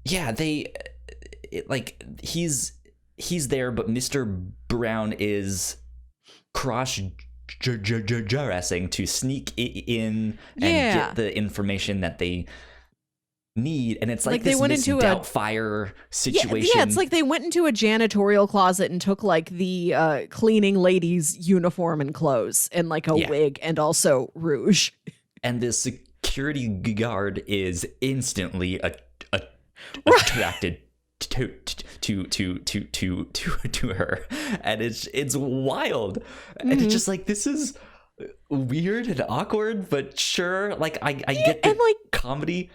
B: Yeah, he's there, but Mr. Brown is cross-dressing to sneak in and get the information that they need, and it's like this
A: they went into
B: Doubtfire situation.
A: Yeah, it's like they went into a janitorial closet and took like the cleaning lady's uniform and clothes and like a wig and also rouge.
B: And the security guard is instantly attracted to her, and it's wild. And it's just like, this is weird and awkward, but sure, like I get the like comedy.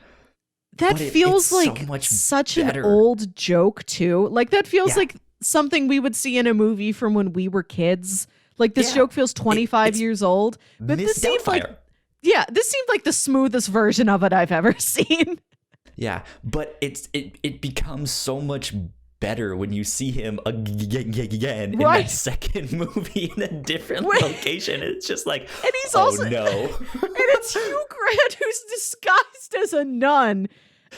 A: That feels like such an old joke too. Like that feels like something we would see in a movie from when we were kids. Like this joke feels 25 years old, but this seemed like the smoothest version of it I've ever seen.
B: Yeah, but it becomes so much better when you see him again in that second movie in a different location. It's just like, and he's also no.
A: And it's Hugh Grant who's disguised as a nun.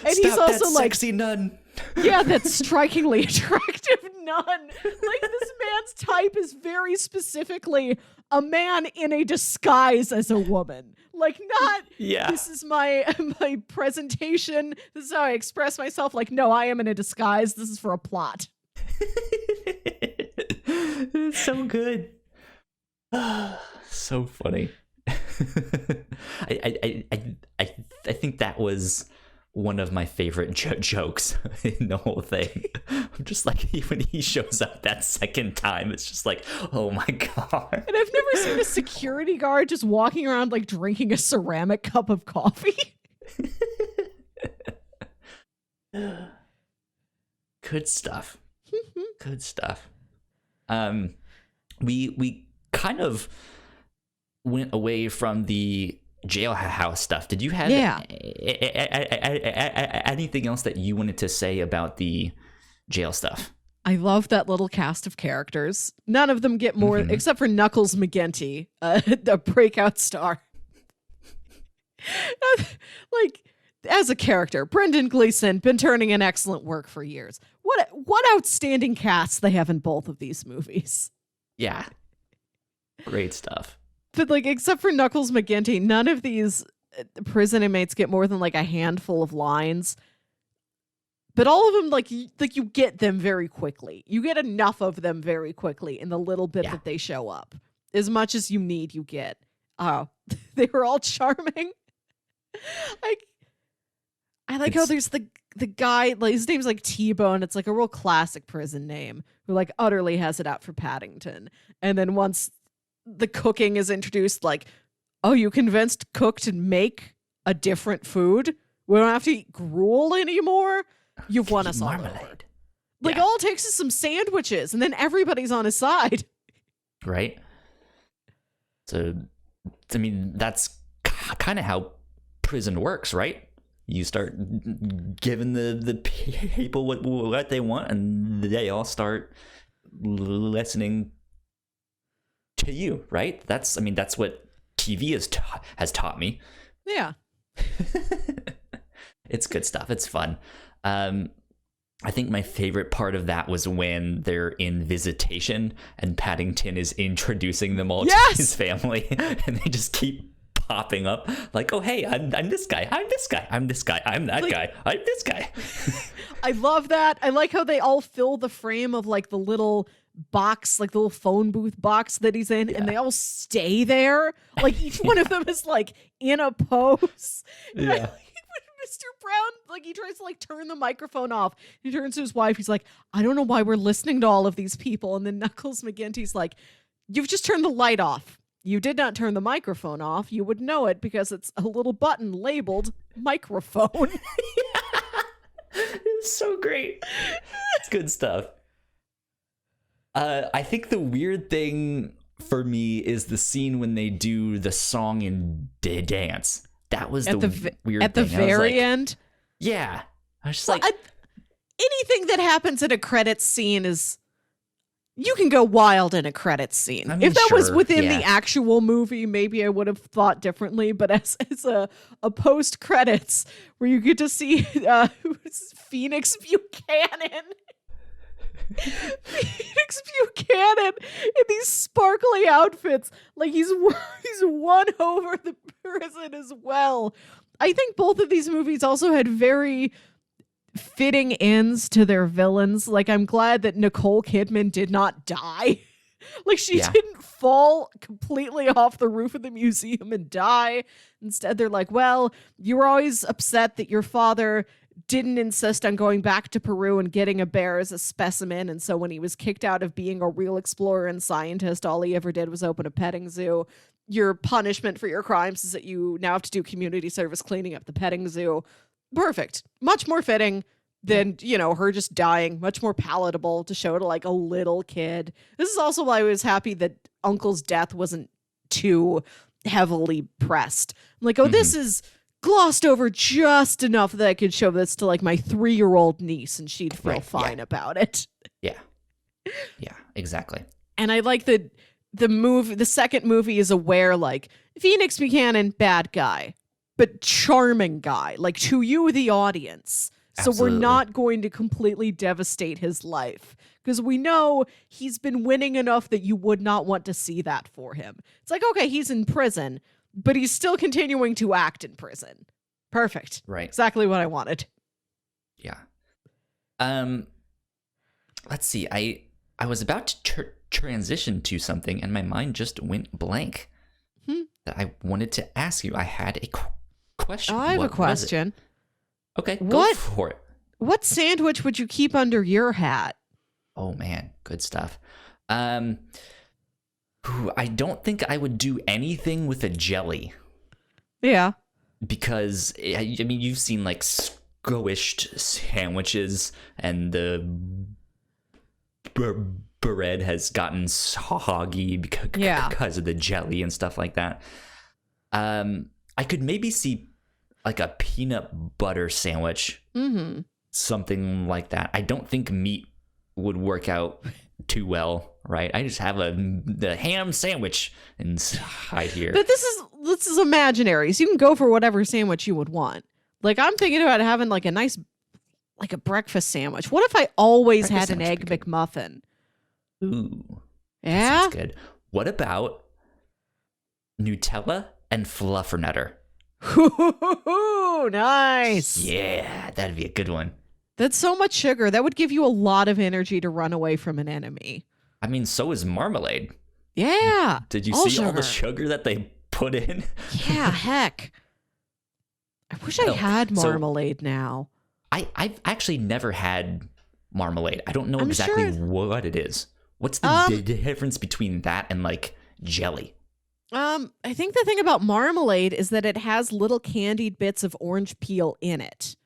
A: And
B: Stop
A: he's also
B: that
A: like
B: sexy nun.
A: Yeah, that strikingly attractive nun. Like this man's type is very specifically a man in a disguise as a woman. Like not this is my presentation. This is how I express myself. Like, no, I am in a disguise. This is for a plot.
B: It's so good. So funny. I think that was one of my favorite jokes in the whole thing. I'm just like, when he shows up that second time, it's just like, oh my God.
A: And I've never seen a security guard just walking around like drinking a ceramic cup of coffee.
B: Good stuff. Good stuff. We kind of went away from the jailhouse stuff. Did you have anything else that you wanted to say about the jail stuff?
A: I love that little cast of characters. None of them get more, except for Knuckles McGinty, a breakout star. Like, as a character, Brendan Gleeson, been turning in excellent work for years. What outstanding casts they have in both of these movies.
B: Yeah. Great stuff.
A: But, like, except for Knuckles McGinty, none of these prison inmates get more than, like, a handful of lines. But all of them, like you get them very quickly. You get enough of them very quickly in the little bit that they show up. As much as you need, you get. Oh, they were all charming. I like how there's the guy, like, his name's like T-Bone. It's like a real classic prison name, who like utterly has it out for Paddington. And then once the cooking is introduced, like, oh, you convinced Cook to make a different food? We don't have to eat gruel anymore? You've won us all over. Like, all it takes is some sandwiches, and then everybody's on his side.
B: Right? So, I mean, that's kind of how prison works, right? You start giving the people what they want, and they all start listening to you, right? That's what TV has taught me.
A: Yeah.
B: It's good stuff. It's fun. I think my favorite part of that was when they're in visitation and Paddington is introducing them all to his family, and they just keep popping up like, oh, hey, I'm this guy, I'm this guy, I'm this guy, I'm that guy, I'm this guy.
A: I love that. I like how they all fill the frame of like the little box, like the little phone booth box that he's in, and they all stay there. Like, each one of them is like in a pose.
B: Yeah.
A: Mr. Brown, like, he tries to like turn the microphone off. He turns to his wife. He's like, I don't know why we're listening to all of these people. And then Knuckles McGinty's like, you've just turned the light off. You did not turn the microphone off. You would know it because it's a little button labeled microphone.
B: It was so great. It's good stuff. I think the weird thing for me is the scene when they do the song and dance. That was the weird thing.
A: At the very end?
B: Yeah. I was just like...
A: anything that happens in a credits scene is... You can go wild in a credits scene. I mean, if that was within the actual movie, maybe I would have thought differently. But as a post-credits, where you get to see Phoenix Buchanan... Phoenix Buchanan in these sparkly outfits, like he's won over the prison as well. I think both of these movies also had very fitting ends to their villains. Like, I'm glad that Nicole Kidman did not die. Like, she didn't fall completely off the roof of the museum and die. Instead, they're like, well, you were always upset that your father didn't insist on going back to Peru and getting a bear as a specimen. And so when he was kicked out of being a real explorer and scientist, all he ever did was open a petting zoo. Your punishment for your crimes is that you now have to do community service cleaning up the petting zoo. Perfect. Much more fitting than, her just dying. Much more palatable to show to like a little kid. This is also why I was happy that Uncle's death wasn't too heavily pressed. I'm like, this is glossed over just enough that I could show this to like my 3-year-old niece and she'd feel fine about it.
B: Yeah, exactly.
A: And I like that the second movie is aware, like, Phoenix Buchanan, bad guy, but charming guy, like, to you, the audience.
B: Absolutely.
A: So we're not going to completely devastate his life because we know he's been winning enough that you would not want to see that for him. It's like, okay, he's in prison, but he's still continuing to act in prison. Perfect.
B: Right.
A: Exactly what I wanted.
B: Yeah. Let's see. I was about to transition to something, and my mind just went blank. That I wanted to ask you. I had a question.
A: Oh, I have a question.
B: Okay, go for it.
A: What sandwich would you keep under your hat?
B: Oh man, good stuff. I don't think I would do anything with a jelly.
A: Yeah.
B: Because, I mean, you've seen, like, squished sandwiches, and the bread has gotten soggy because of the jelly and stuff like that. I could maybe see, like, a peanut butter sandwich. Mm-hmm. Something like that. I don't think meat would work out too well, right? I just have the ham sandwich inside here.
A: But this is imaginary, so you can go for whatever sandwich you would want. Like, I'm thinking about having like a nice, like a breakfast sandwich. What if I always had an egg McMuffin?
B: Ooh,
A: yeah,
B: that sounds good. What about Nutella and Fluffernutter?
A: Ooh, nice.
B: Yeah, that'd be a good one.
A: That's so much sugar. That would give you a lot of energy to run away from an enemy.
B: I mean, so is marmalade.
A: Yeah.
B: Did you see all the sugar that they put in?
A: Yeah, heck. I wish I had marmalade now.
B: I've actually never had marmalade. I don't know exactly what it is. What's the difference between that and, like, jelly?
A: I think the thing about marmalade is that it has little candied bits of orange peel in it.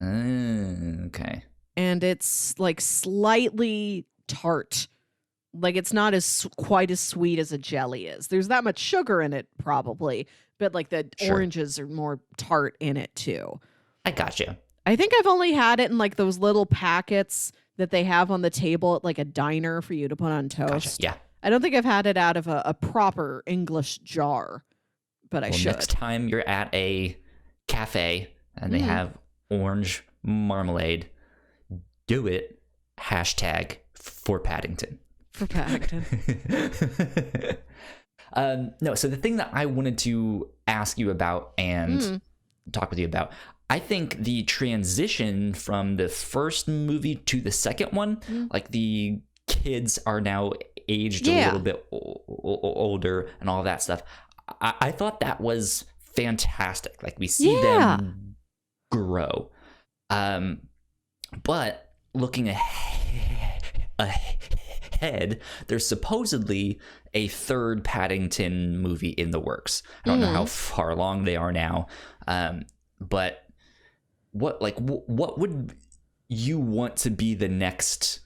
B: Okay.
A: And it's, like, slightly tart. Like, it's not quite as sweet as a jelly is. There's that much sugar in it, probably, but, like, the oranges are more tart in it, too.
B: I gotcha.
A: I think I've only had it in, like, those little packets that they have on the table at, like, a diner for you to put on toast.
B: Gotcha. Yeah.
A: I don't think I've had it out of a proper English jar, but I should.
B: Next time you're at a cafe and they have orange marmalade, do it. #for Paddington.
A: For Paddington.
B: No, so the thing that I wanted to ask you about and talk with you about, I think the transition from the first movie to the second one, like the kids are now aged a little bit older and all that stuff. I thought that was fantastic. Like, we see them grow. But looking ahead, there's supposedly a third Paddington movie in the works. I don't know how far along they are now. But what would you want to be the next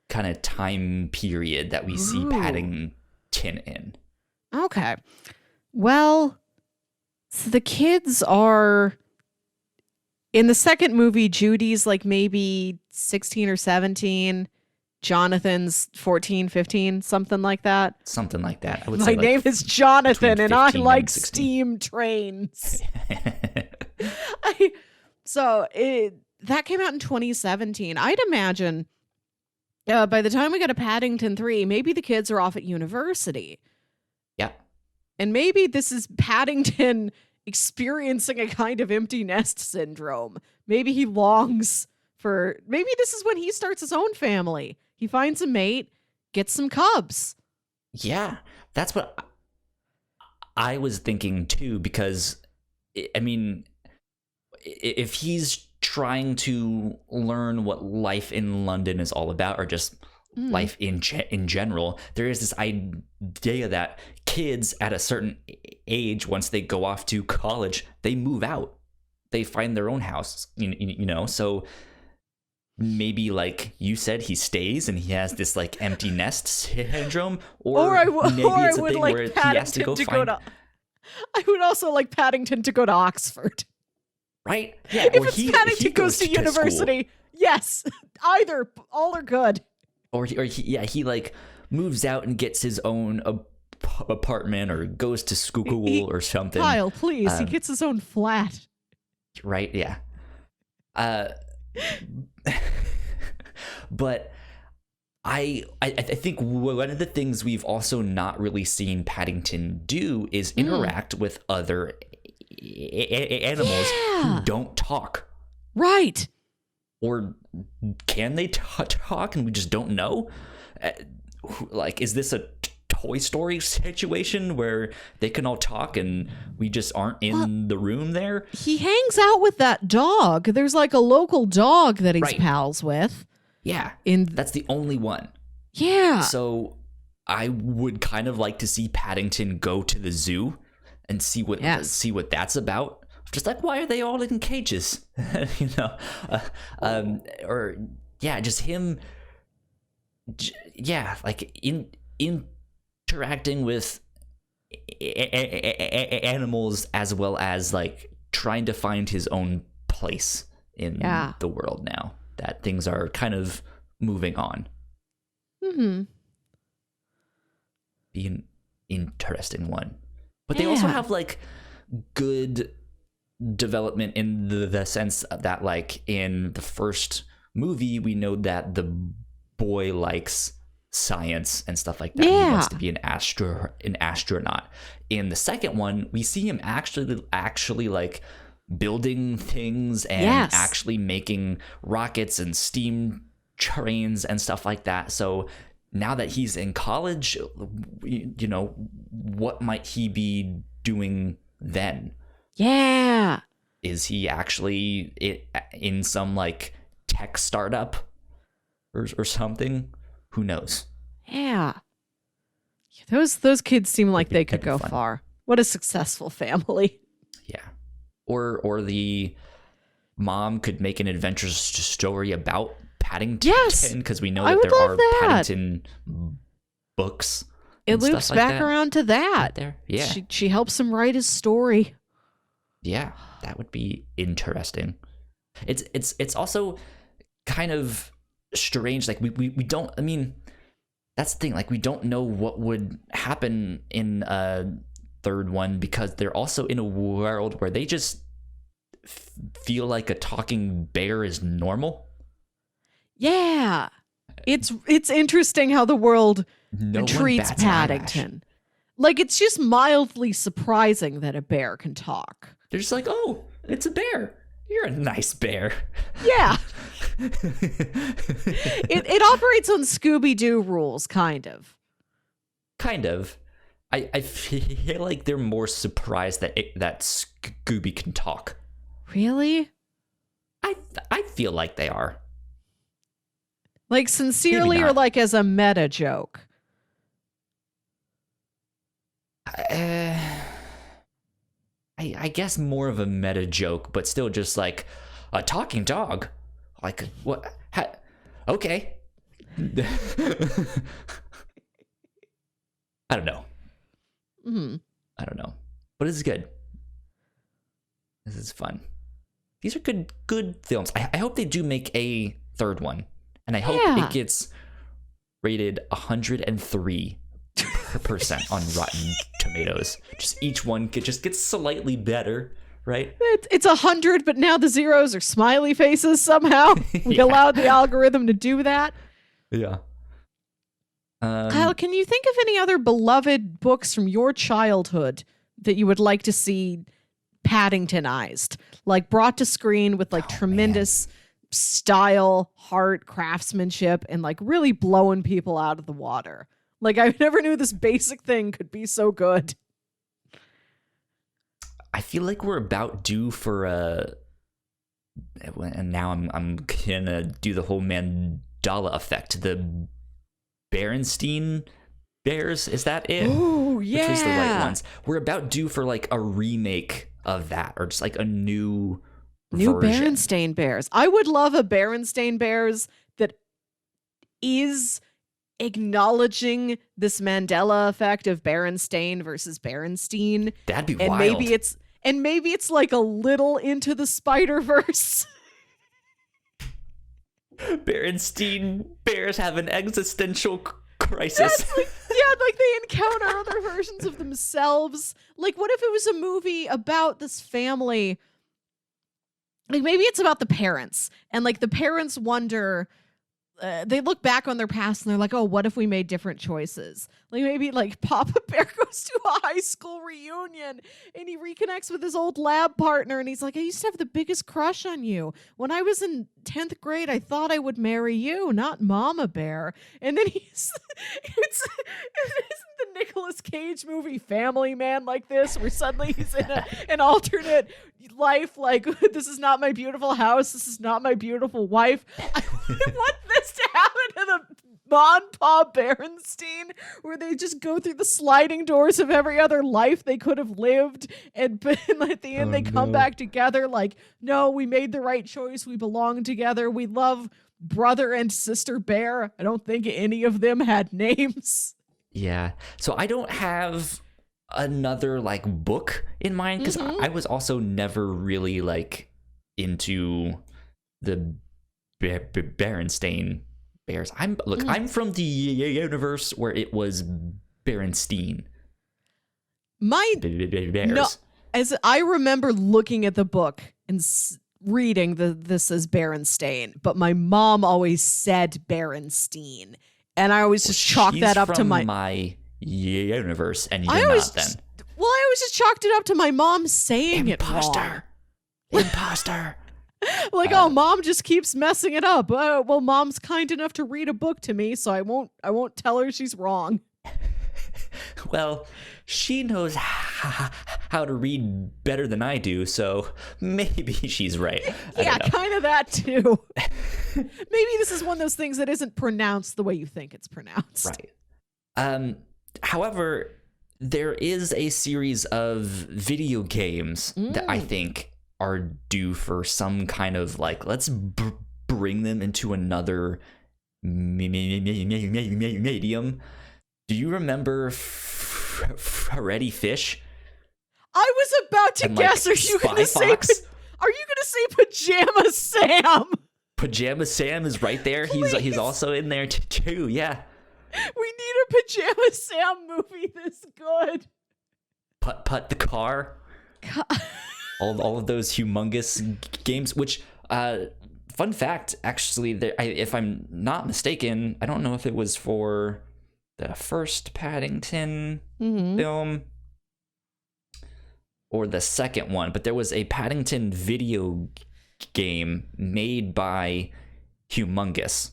B: kind of time period that we see Paddington in?
A: Okay. Well, so the kids are in the second movie. Judy's like maybe 16 or 17. Jonathan's 14, 15, something like that.
B: Something like that. I would
A: My
B: say
A: name is Jonathan, and I like
B: 16.
A: steam trains. That came out in 2017. I'd imagine by the time we get to Paddington 3, maybe the kids are off at university.
B: Yeah.
A: And maybe this is Paddington experiencing a kind of empty nest syndrome. Maybe he longs for... Maybe this is when he starts his own family. He finds a mate, gets some cubs.
B: Yeah, that's what I was thinking too, because, I mean, if he's trying to learn what life in London is all about, or just life in general, there is this idea that kids at a certain age, once they go off to college, they move out. They find their own house, you know, so... Maybe, like you said, he stays and he has this, like, empty nest syndrome, or maybe it's a thing where he has to go find...
A: I would also like Paddington to go to Oxford.
B: Right? Yeah.
A: If Paddington goes to university, school. Yes. Either. All are good.
B: Or he like moves out and gets his own apartment, or goes to school or something.
A: Kyle, please. He gets his own flat.
B: Right? Yeah. But I think one of the things we've also not really seen Paddington do is interact with other animals who don't talk.
A: Right.
B: Or can they talk and we just don't know? Like, is this a Toy Story situation where they can all talk and we just aren't in the room there.
A: He hangs out with that dog. There's like a local dog that he's
B: Right.
A: pals with.
B: Yeah.
A: In
B: That's the only one.
A: Yeah.
B: So I would kind of like to see Paddington go to the zoo and see what that's about. Just like, why are they all in cages? You know, just him. Yeah, like interacting with animals as well as like trying to find his own place in the world now that things are kind of moving on.
A: Mm-hmm.
B: Be an interesting one. But they also have like good development in the sense that like in the first movie we know that the boy likes science and stuff like that. He wants to be an astronaut. In the second one, we see him actually like building things and actually making rockets and steam trains and stuff like that. So now that he's in college, you know, what might he be doing then?
A: Yeah.
B: Is he actually in some like tech startup or something? Who knows?
A: Yeah. Those kids seem like they could go far. What a successful family.
B: Yeah. Or the mom could make an adventurous story about Paddington, because we know that there are Paddington books.
A: It loops back around to that.
B: There. Yeah.
A: She helps him write his story.
B: Yeah, that would be interesting. It's also kind of strange. Like we don't. I mean, that's the thing. Like we don't know what would happen in a third one because they're also in a world where they just feel like a talking bear is normal. Yeah.
A: It's interesting how the world treats Paddington. Like, it's just mildly surprising that a bear can talk.
B: They're just like, oh, it's a bear. You're a nice bear.
A: Yeah. It operates on Scooby-Doo rules, kind of.
B: Kind of. I feel like they're more surprised that Scooby can talk.
A: Really?
B: I feel like they are.
A: Like sincerely or like as a meta joke?
B: I guess more of a meta joke, but still just like a talking dog. Like what? Okay. I don't know.
A: Mm-hmm.
B: I don't know, but it's good. This is fun. These are good films. I hope they do make a third one, and I hope it gets rated 103% on Rotten Tomatoes. Just each one gets slightly better, right?
A: It's 100, but now the zeros are smiley faces somehow. We allowed the algorithm to do that.
B: Yeah.
A: Kyle, can you think of any other beloved books from your childhood that you would like to see Paddingtonized, like brought to screen with like tremendous style, heart, craftsmanship, and like really blowing people out of the water? Like, I never knew this basic thing could be so good.
B: I feel like we're about due for and now I'm gonna do the whole Mandela effect. The Berenstein Bears, is that it?
A: Oh, yeah.
B: Which was the right ones. We're about due for like a remake of that, or just like a new version.
A: Berenstain Bears. I would love a Berenstain Bears that is acknowledging this Mandela effect of Berenstain versus Berenstein.
B: That'd be
A: and
B: wild.
A: Maybe it's like a little Into the Spider-Verse.
B: Berenstein Bears have an existential crisis.
A: Like they encounter other versions of themselves. Like, what if it was a movie about this family? Like, maybe it's about the parents, and like the parents wonder they look back on their past and they're like, oh, what if we made different choices? Like maybe like Papa Bear goes to a high school reunion and he reconnects with his old lab partner and he's like, I used to have the biggest crush on you. When I was in 10th grade, I thought I would marry you, not Mama Bear. And then isn't the Nicolas Cage movie Family Man like this, where suddenly he's in an alternate life, like, this is not my beautiful house, this is not my beautiful wife. I want this to happen to the Mon-Pa Berenstein, where they just go through the sliding doors of every other life they could have lived, and at the end they come back together like, no, we made the right choice, we belong together, we love brother and sister bear. I don't think any of them had names.
B: Yeah. So I don't have another like book in mind, because I was also never really like into the Berenstain Bears. I'm from the universe where it was Berenstein. Bears.
A: No, as I remember looking at the book and reading this as Berenstain, but my mom always said Berenstein, and I always just chalked that up to my
B: universe, and you're not then.
A: Well, I always just chalked it up to my mom saying
B: Imposter.
A: it wrong.
B: Imposter.
A: Like, oh, mom just keeps messing it up. Well, mom's kind enough to read a book to me, so I won't tell her she's wrong.
B: Well, she knows how to read better than I do, so maybe she's right.
A: Yeah, kind of that too. Maybe this is one of those things that isn't pronounced the way you think it's pronounced.
B: Right. However, there is a series of video games that I think are due for some kind of like, let's bring them into another medium. Do you remember Freddy Fish?
A: I was about to guess. Are you going to say Pajama Sam?
B: Pajama Sam is right there. He's also in there too. Yeah.
A: We need a Pajama Sam movie this good.
B: Putt the car. All of those humongous games, which fun fact, actually, if I'm not mistaken, I don't know if it was for the first Paddington film or the second one, but there was a Paddington video game made by Humongous,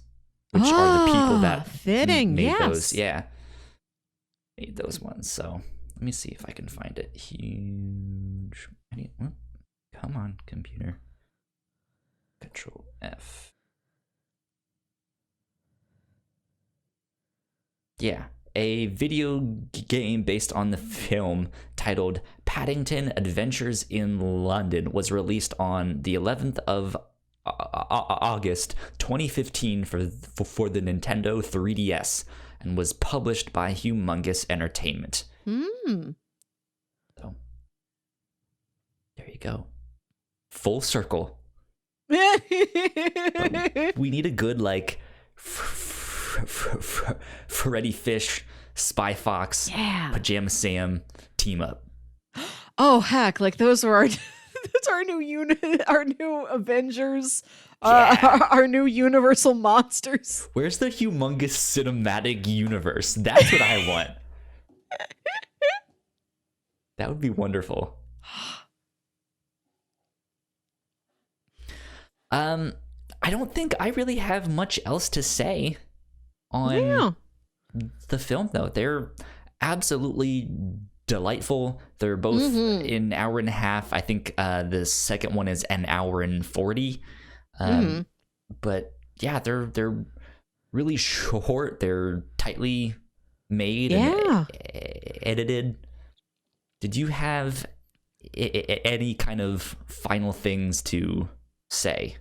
B: which are the people that made those. Yeah, made those ones. So let me see if I can find it. Huge. Come on, computer. Control F. Yeah, a video game based on the film titled Paddington Adventures in London was released on the 11th of August 2015 for the Nintendo 3DS and was published by Humongous Entertainment. So, there you go. Full circle. We need a good, like, Freddy Fish, Spy Fox, Pajama Sam team up.
A: Oh heck! Like those are our new unit, our new Avengers, our new Universal monsters.
B: Where's the Humongous cinematic universe? That's what I want. That would be wonderful. I don't think I really have much else to say on the film, though. They're absolutely delightful. They're both an hour and a half. I think the second one is an hour and 40. But yeah, they're really short. They're tightly made and edited. Did you have any kind of final things to say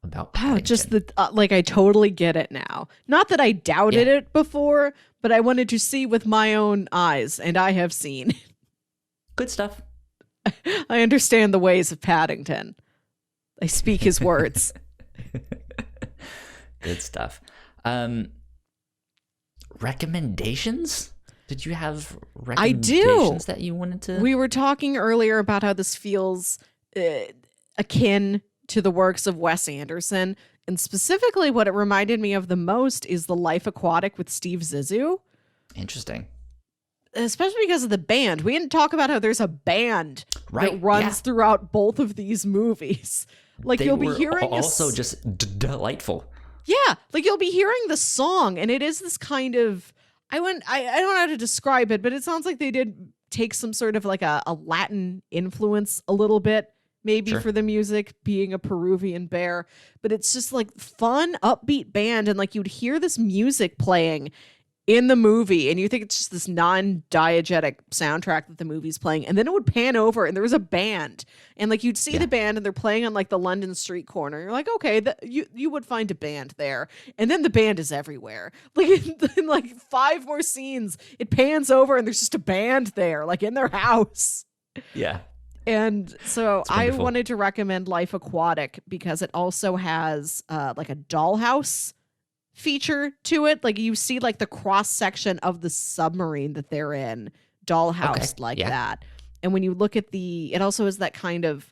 B: about Paddington?
A: Just that, like, I totally get it now. Not that I doubted it before, but I wanted to see with my own eyes, and I have seen.
B: Good stuff.
A: I understand the ways of Paddington. I speak his words.
B: Good stuff. Recommendations? Did you have recommendations that you wanted to?
A: We were talking earlier about how this feels akin to the works of Wes Anderson. And specifically what it reminded me of the most is the Life Aquatic with Steve Zissou.
B: Interesting.
A: Especially because of the band. We didn't talk about how there's a band that runs throughout both of these movies. Like, you'll be hearing
B: also just delightful.
A: Yeah, like you'll be hearing the song, and it is this kind of I don't know how to describe it, but it sounds like they did take some sort of like a Latin influence a little bit, maybe for the music, being a Peruvian bear. But it's just like fun, upbeat band, and like you'd hear this music playing in the movie, and you think it's just this non-diegetic soundtrack that the movie's playing, and then it would pan over and there was a band, and like you'd see the band and they're playing on like the London street corner. You're like, okay, you would find a band there, and then the band is everywhere. Like in like 5 more scenes, it pans over and there's just a band there, like in their house.
B: Yeah.
A: And so I wanted to recommend Life Aquatic because it also has like a dollhouse feature to it. Like you see like the cross section of the submarine that they're in, dollhouse that. And when you look at it also has that kind of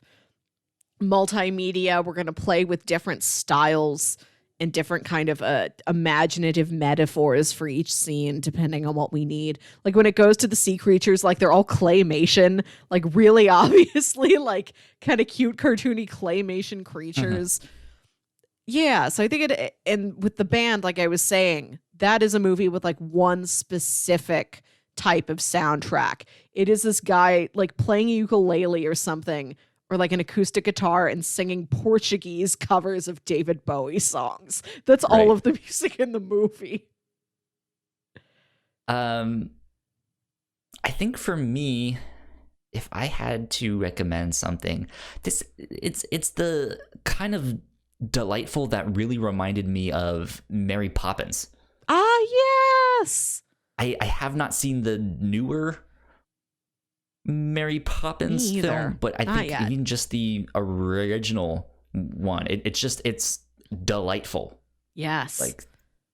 A: multimedia. We're going to play with different styles and different kind of imaginative metaphors for each scene depending on what we need. Like when it goes to the sea creatures, like they're all claymation, like really obviously like kind of cute cartoony claymation creatures. Yeah, so I think and with the band, like I was saying, that is a movie with like one specific type of soundtrack. It is this guy like playing a ukulele or something, or like an acoustic guitar and singing Portuguese covers of David Bowie songs. That's all of the music in the movie.
B: I think for me, if I had to recommend something, it's the kind of delightful that really reminded me of Mary Poppins.
A: Ah, yes.
B: I have not seen the newer Mary Poppins film, but I think even just the original one, it's delightful.
A: Yes. Like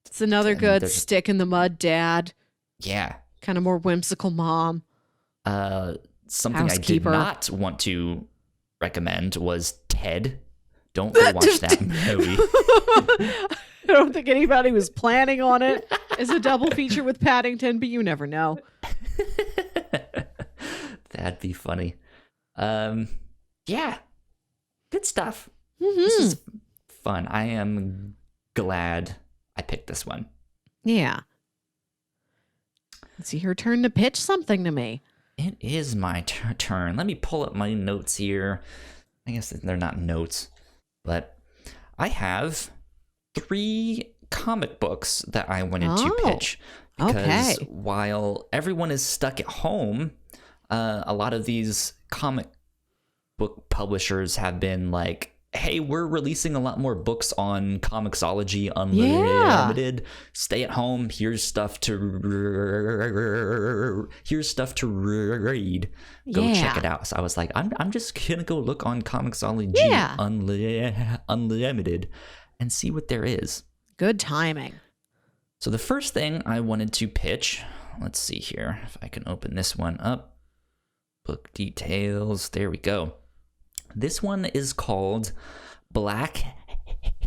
A: it's another good stick in the mud dad.
B: Yeah.
A: Kind of more whimsical mom.
B: Something housekeeper. I did not want to recommend was Ted. Don't go watch that movie.
A: I don't think anybody was planning on it as a double feature with Paddington, but you never know.
B: That'd be funny. Yeah. Good stuff.
A: Mm-hmm.
B: This is fun. I am glad I picked this one.
A: Yeah. It's your turn to pitch something to me.
B: It is my turn. Let me pull up my notes here. I guess they're not notes. But I have 3 comic books that I wanted to pitch. Because while everyone is stuck at home, a lot of these comic book publishers have been like, hey, we're releasing a lot more books on Comixology Unlimited. Yeah. Stay at home. Here's stuff to read. Go check it out. So I was like, I'm just gonna go look on Comixology Unlimited and see what there is.
A: Good timing.
B: So the first thing I wanted to pitch, let's see here if I can open this one up. Book details. There we go. This one is called Black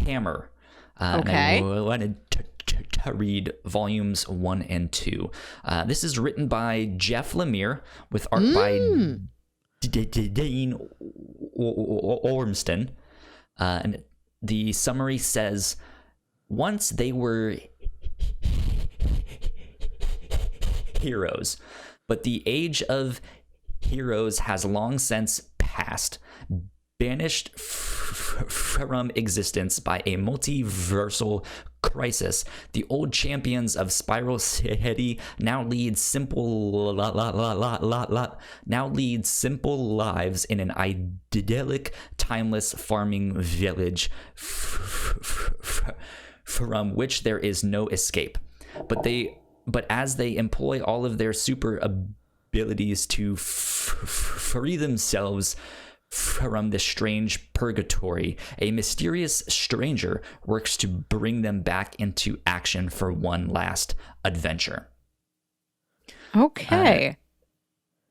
B: Hammer. And I wanted to read volumes 1 and 2. This is written by Jeff Lemire with art by Dane Ormston. And the summary says, once they were heroes, but the age of heroes has long since passed, banished from existence by a multiversal crisis. The old champions of Spiral City now lead simple lives in an idyllic, timeless farming village from which there is no escape. But as they employ all of their super abilities to free themselves from this strange purgatory, a mysterious stranger works to bring them back into action for one last adventure.
A: Okay.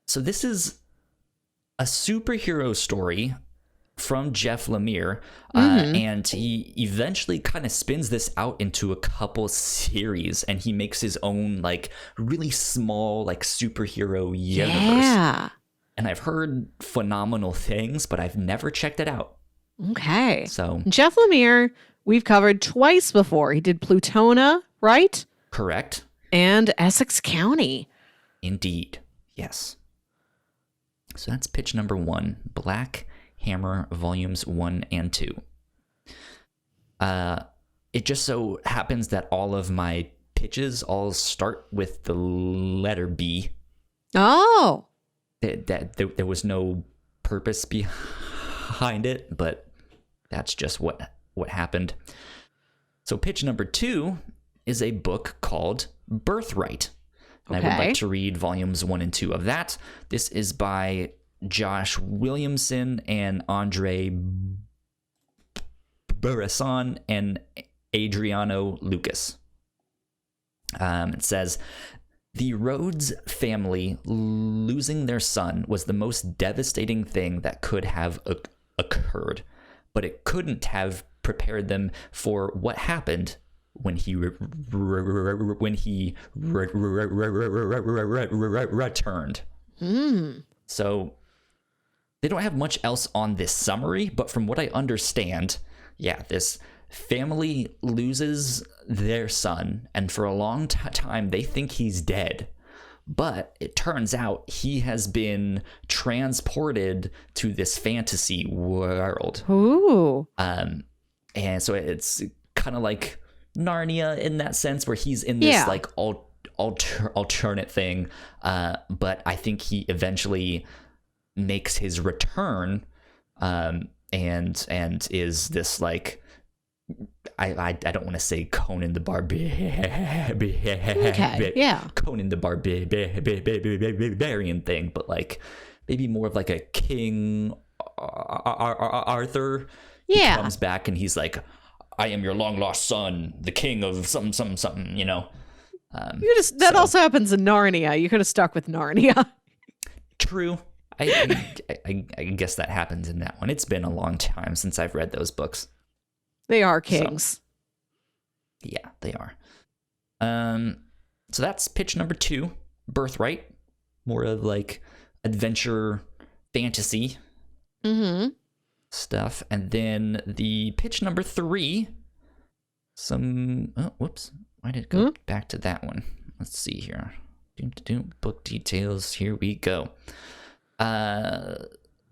B: So this is a superhero story from Jeff Lemire, and he eventually kind of spins this out into a couple series, and he makes his own like really small like superhero universe.
A: Yeah.
B: And I've heard phenomenal things, but I've never checked it out.
A: Okay.
B: So
A: Jeff Lemire, we've covered twice before. He did Plutona, right?
B: Correct.
A: And Essex County.
B: Indeed. Yes. So that's pitch number 1, Black Hammer Volumes 1 and 2. It just so happens that all of my pitches all start with the letter B.
A: Oh.
B: There was no purpose behind it, but that's just what happened. So pitch number 2 is a book called Birthright. And I would like to read volumes 1 and 2 of that. This is by Josh Williamson and Andre Burisson and Adriano Lucas. It says, the Rhodes family losing their son was the most devastating thing that could have occurred, but it couldn't have prepared them for what happened when he returned. So they don't have much else on this summary, but from what I understand, this family loses their son, and for a long time they think he's dead. But it turns out he has been transported to this fantasy world.
A: Ooh.
B: And so it's kind of like Narnia in that sense, where he's in this like alternate thing. But I think he eventually makes his return, and is this like, I don't want to say Conan the Barbarian, Conan the Barbarian thing, but like maybe more of like a King Arthur. He comes back and he's like, I am your long lost son, the king of something, you know.
A: That also happens in Narnia. You could have stuck with Narnia.
B: True. I guess that happens in that one. It's been a long time since I've read those books.
A: They are kings.
B: So, yeah, they are. So that's pitch number 2, Birthright. More of like adventure fantasy stuff. And then the pitch number 3, why did it go back to that one? Let's see here. Book details. Here we go.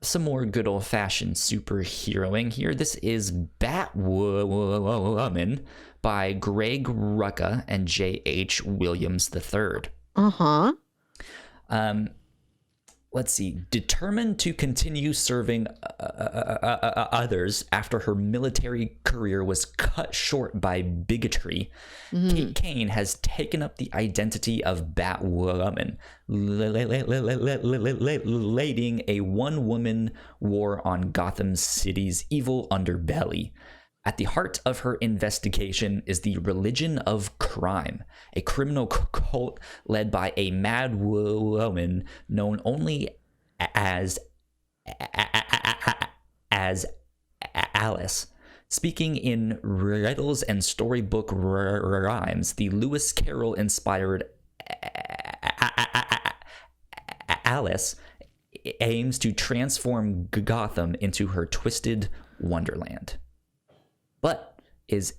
B: Some more good old-fashioned superheroing here. This is Batwoman by Greg Rucka and J.H. Williams III. Let's see. Determined to continue serving others after her military career was cut short by bigotry, Kate Kane has taken up the identity of Batwoman, leading a one-woman war on Gotham City's evil underbelly. At the heart of her investigation is the religion of crime, a criminal cult led by a mad woman known only as Alice. Speaking in riddles and storybook rhymes, the Lewis Carroll-inspired Alice aims to transform Gotham into her twisted wonderland. But is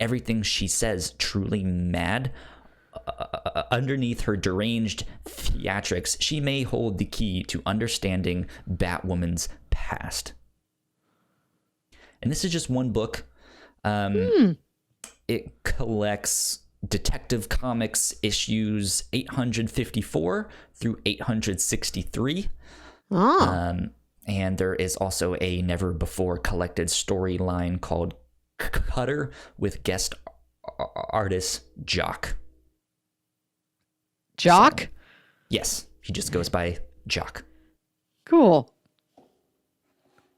B: everything she says truly mad? Underneath her deranged theatrics, she may hold the key to understanding Batwoman's past. And this is just one book. It collects Detective Comics issues 854 through 863. And there is also a never-before collected storyline called Cutter with guest artist Jock.
A: Jock?
B: So, yes, he just goes by Jock.
A: Cool.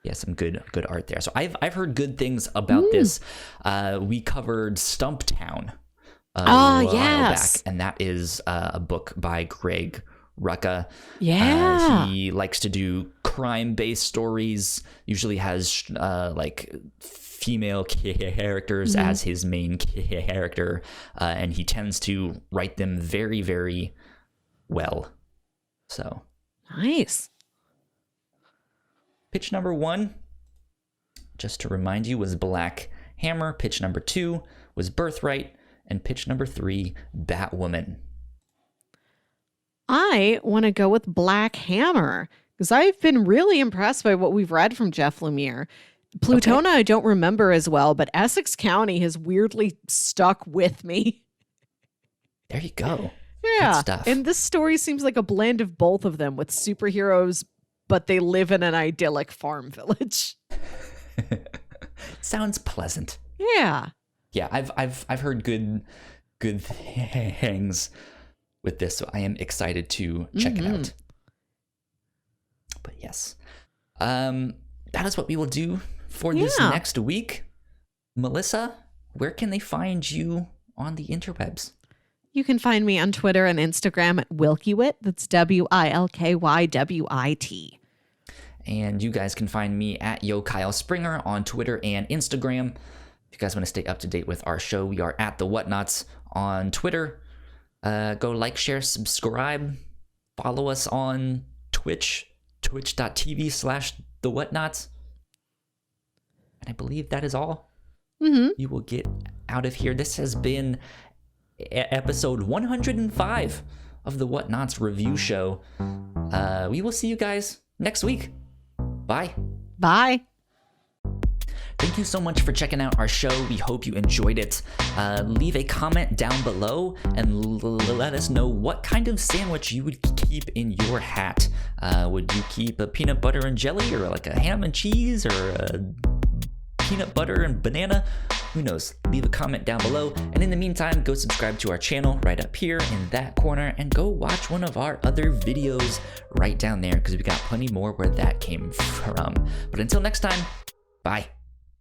B: Yeah, some good art there. So I've heard good things about this. We covered Stumptown a while back, and that is a book by Greg Rucka.
A: Yeah.
B: He likes to do crime-based stories, usually has like female characters as his main character, and he tends to write them very, very well. So
A: nice.
B: Pitch number 1, just to remind you, was Black Hammer. Pitch number 2 was Birthright, and pitch number 3, Batwoman.
A: I want to go with Black Hammer because I've been really impressed by what we've read from Jeff Lemire. Plutona, I don't remember as well, but Essex County has weirdly stuck with me.
B: There you go.
A: Yeah.
B: Good stuff.
A: And this story seems like a blend of both of them with superheroes, but they live in an idyllic farm village.
B: Sounds pleasant.
A: Yeah.
B: Yeah, I've heard good things with this, so I am excited to check it out. But yes. That is what we will do for this next week. Melissa, where can they find you on the interwebs?
A: You can find me on Twitter and Instagram at Wilkywit. That's WILKYWIT.
B: And you guys can find me at Yo Kyle Springer on Twitter and Instagram. If you guys want to stay up to date with our show, we are at the Whatnauts on Twitter. Go like, share, subscribe. Follow us on Twitch, twitch.tv/the Whatnauts. And I believe that is all. You will get out of here. This has been episode 105 of the Whatnauts review show. We will see you guys next week. Bye.
A: Bye.
B: Thank you so much for checking out our show. We hope you enjoyed it. Leave a comment down below and let us know what kind of sandwich you would keep in your hat. Would you keep a peanut butter and jelly, or like a ham and cheese, or a peanut butter and banana? Who knows? Leave a comment down below. And in the meantime, go subscribe to our channel right up here in that corner, and go watch one of our other videos right down there, because we got plenty more where that came from. But until next time, bye.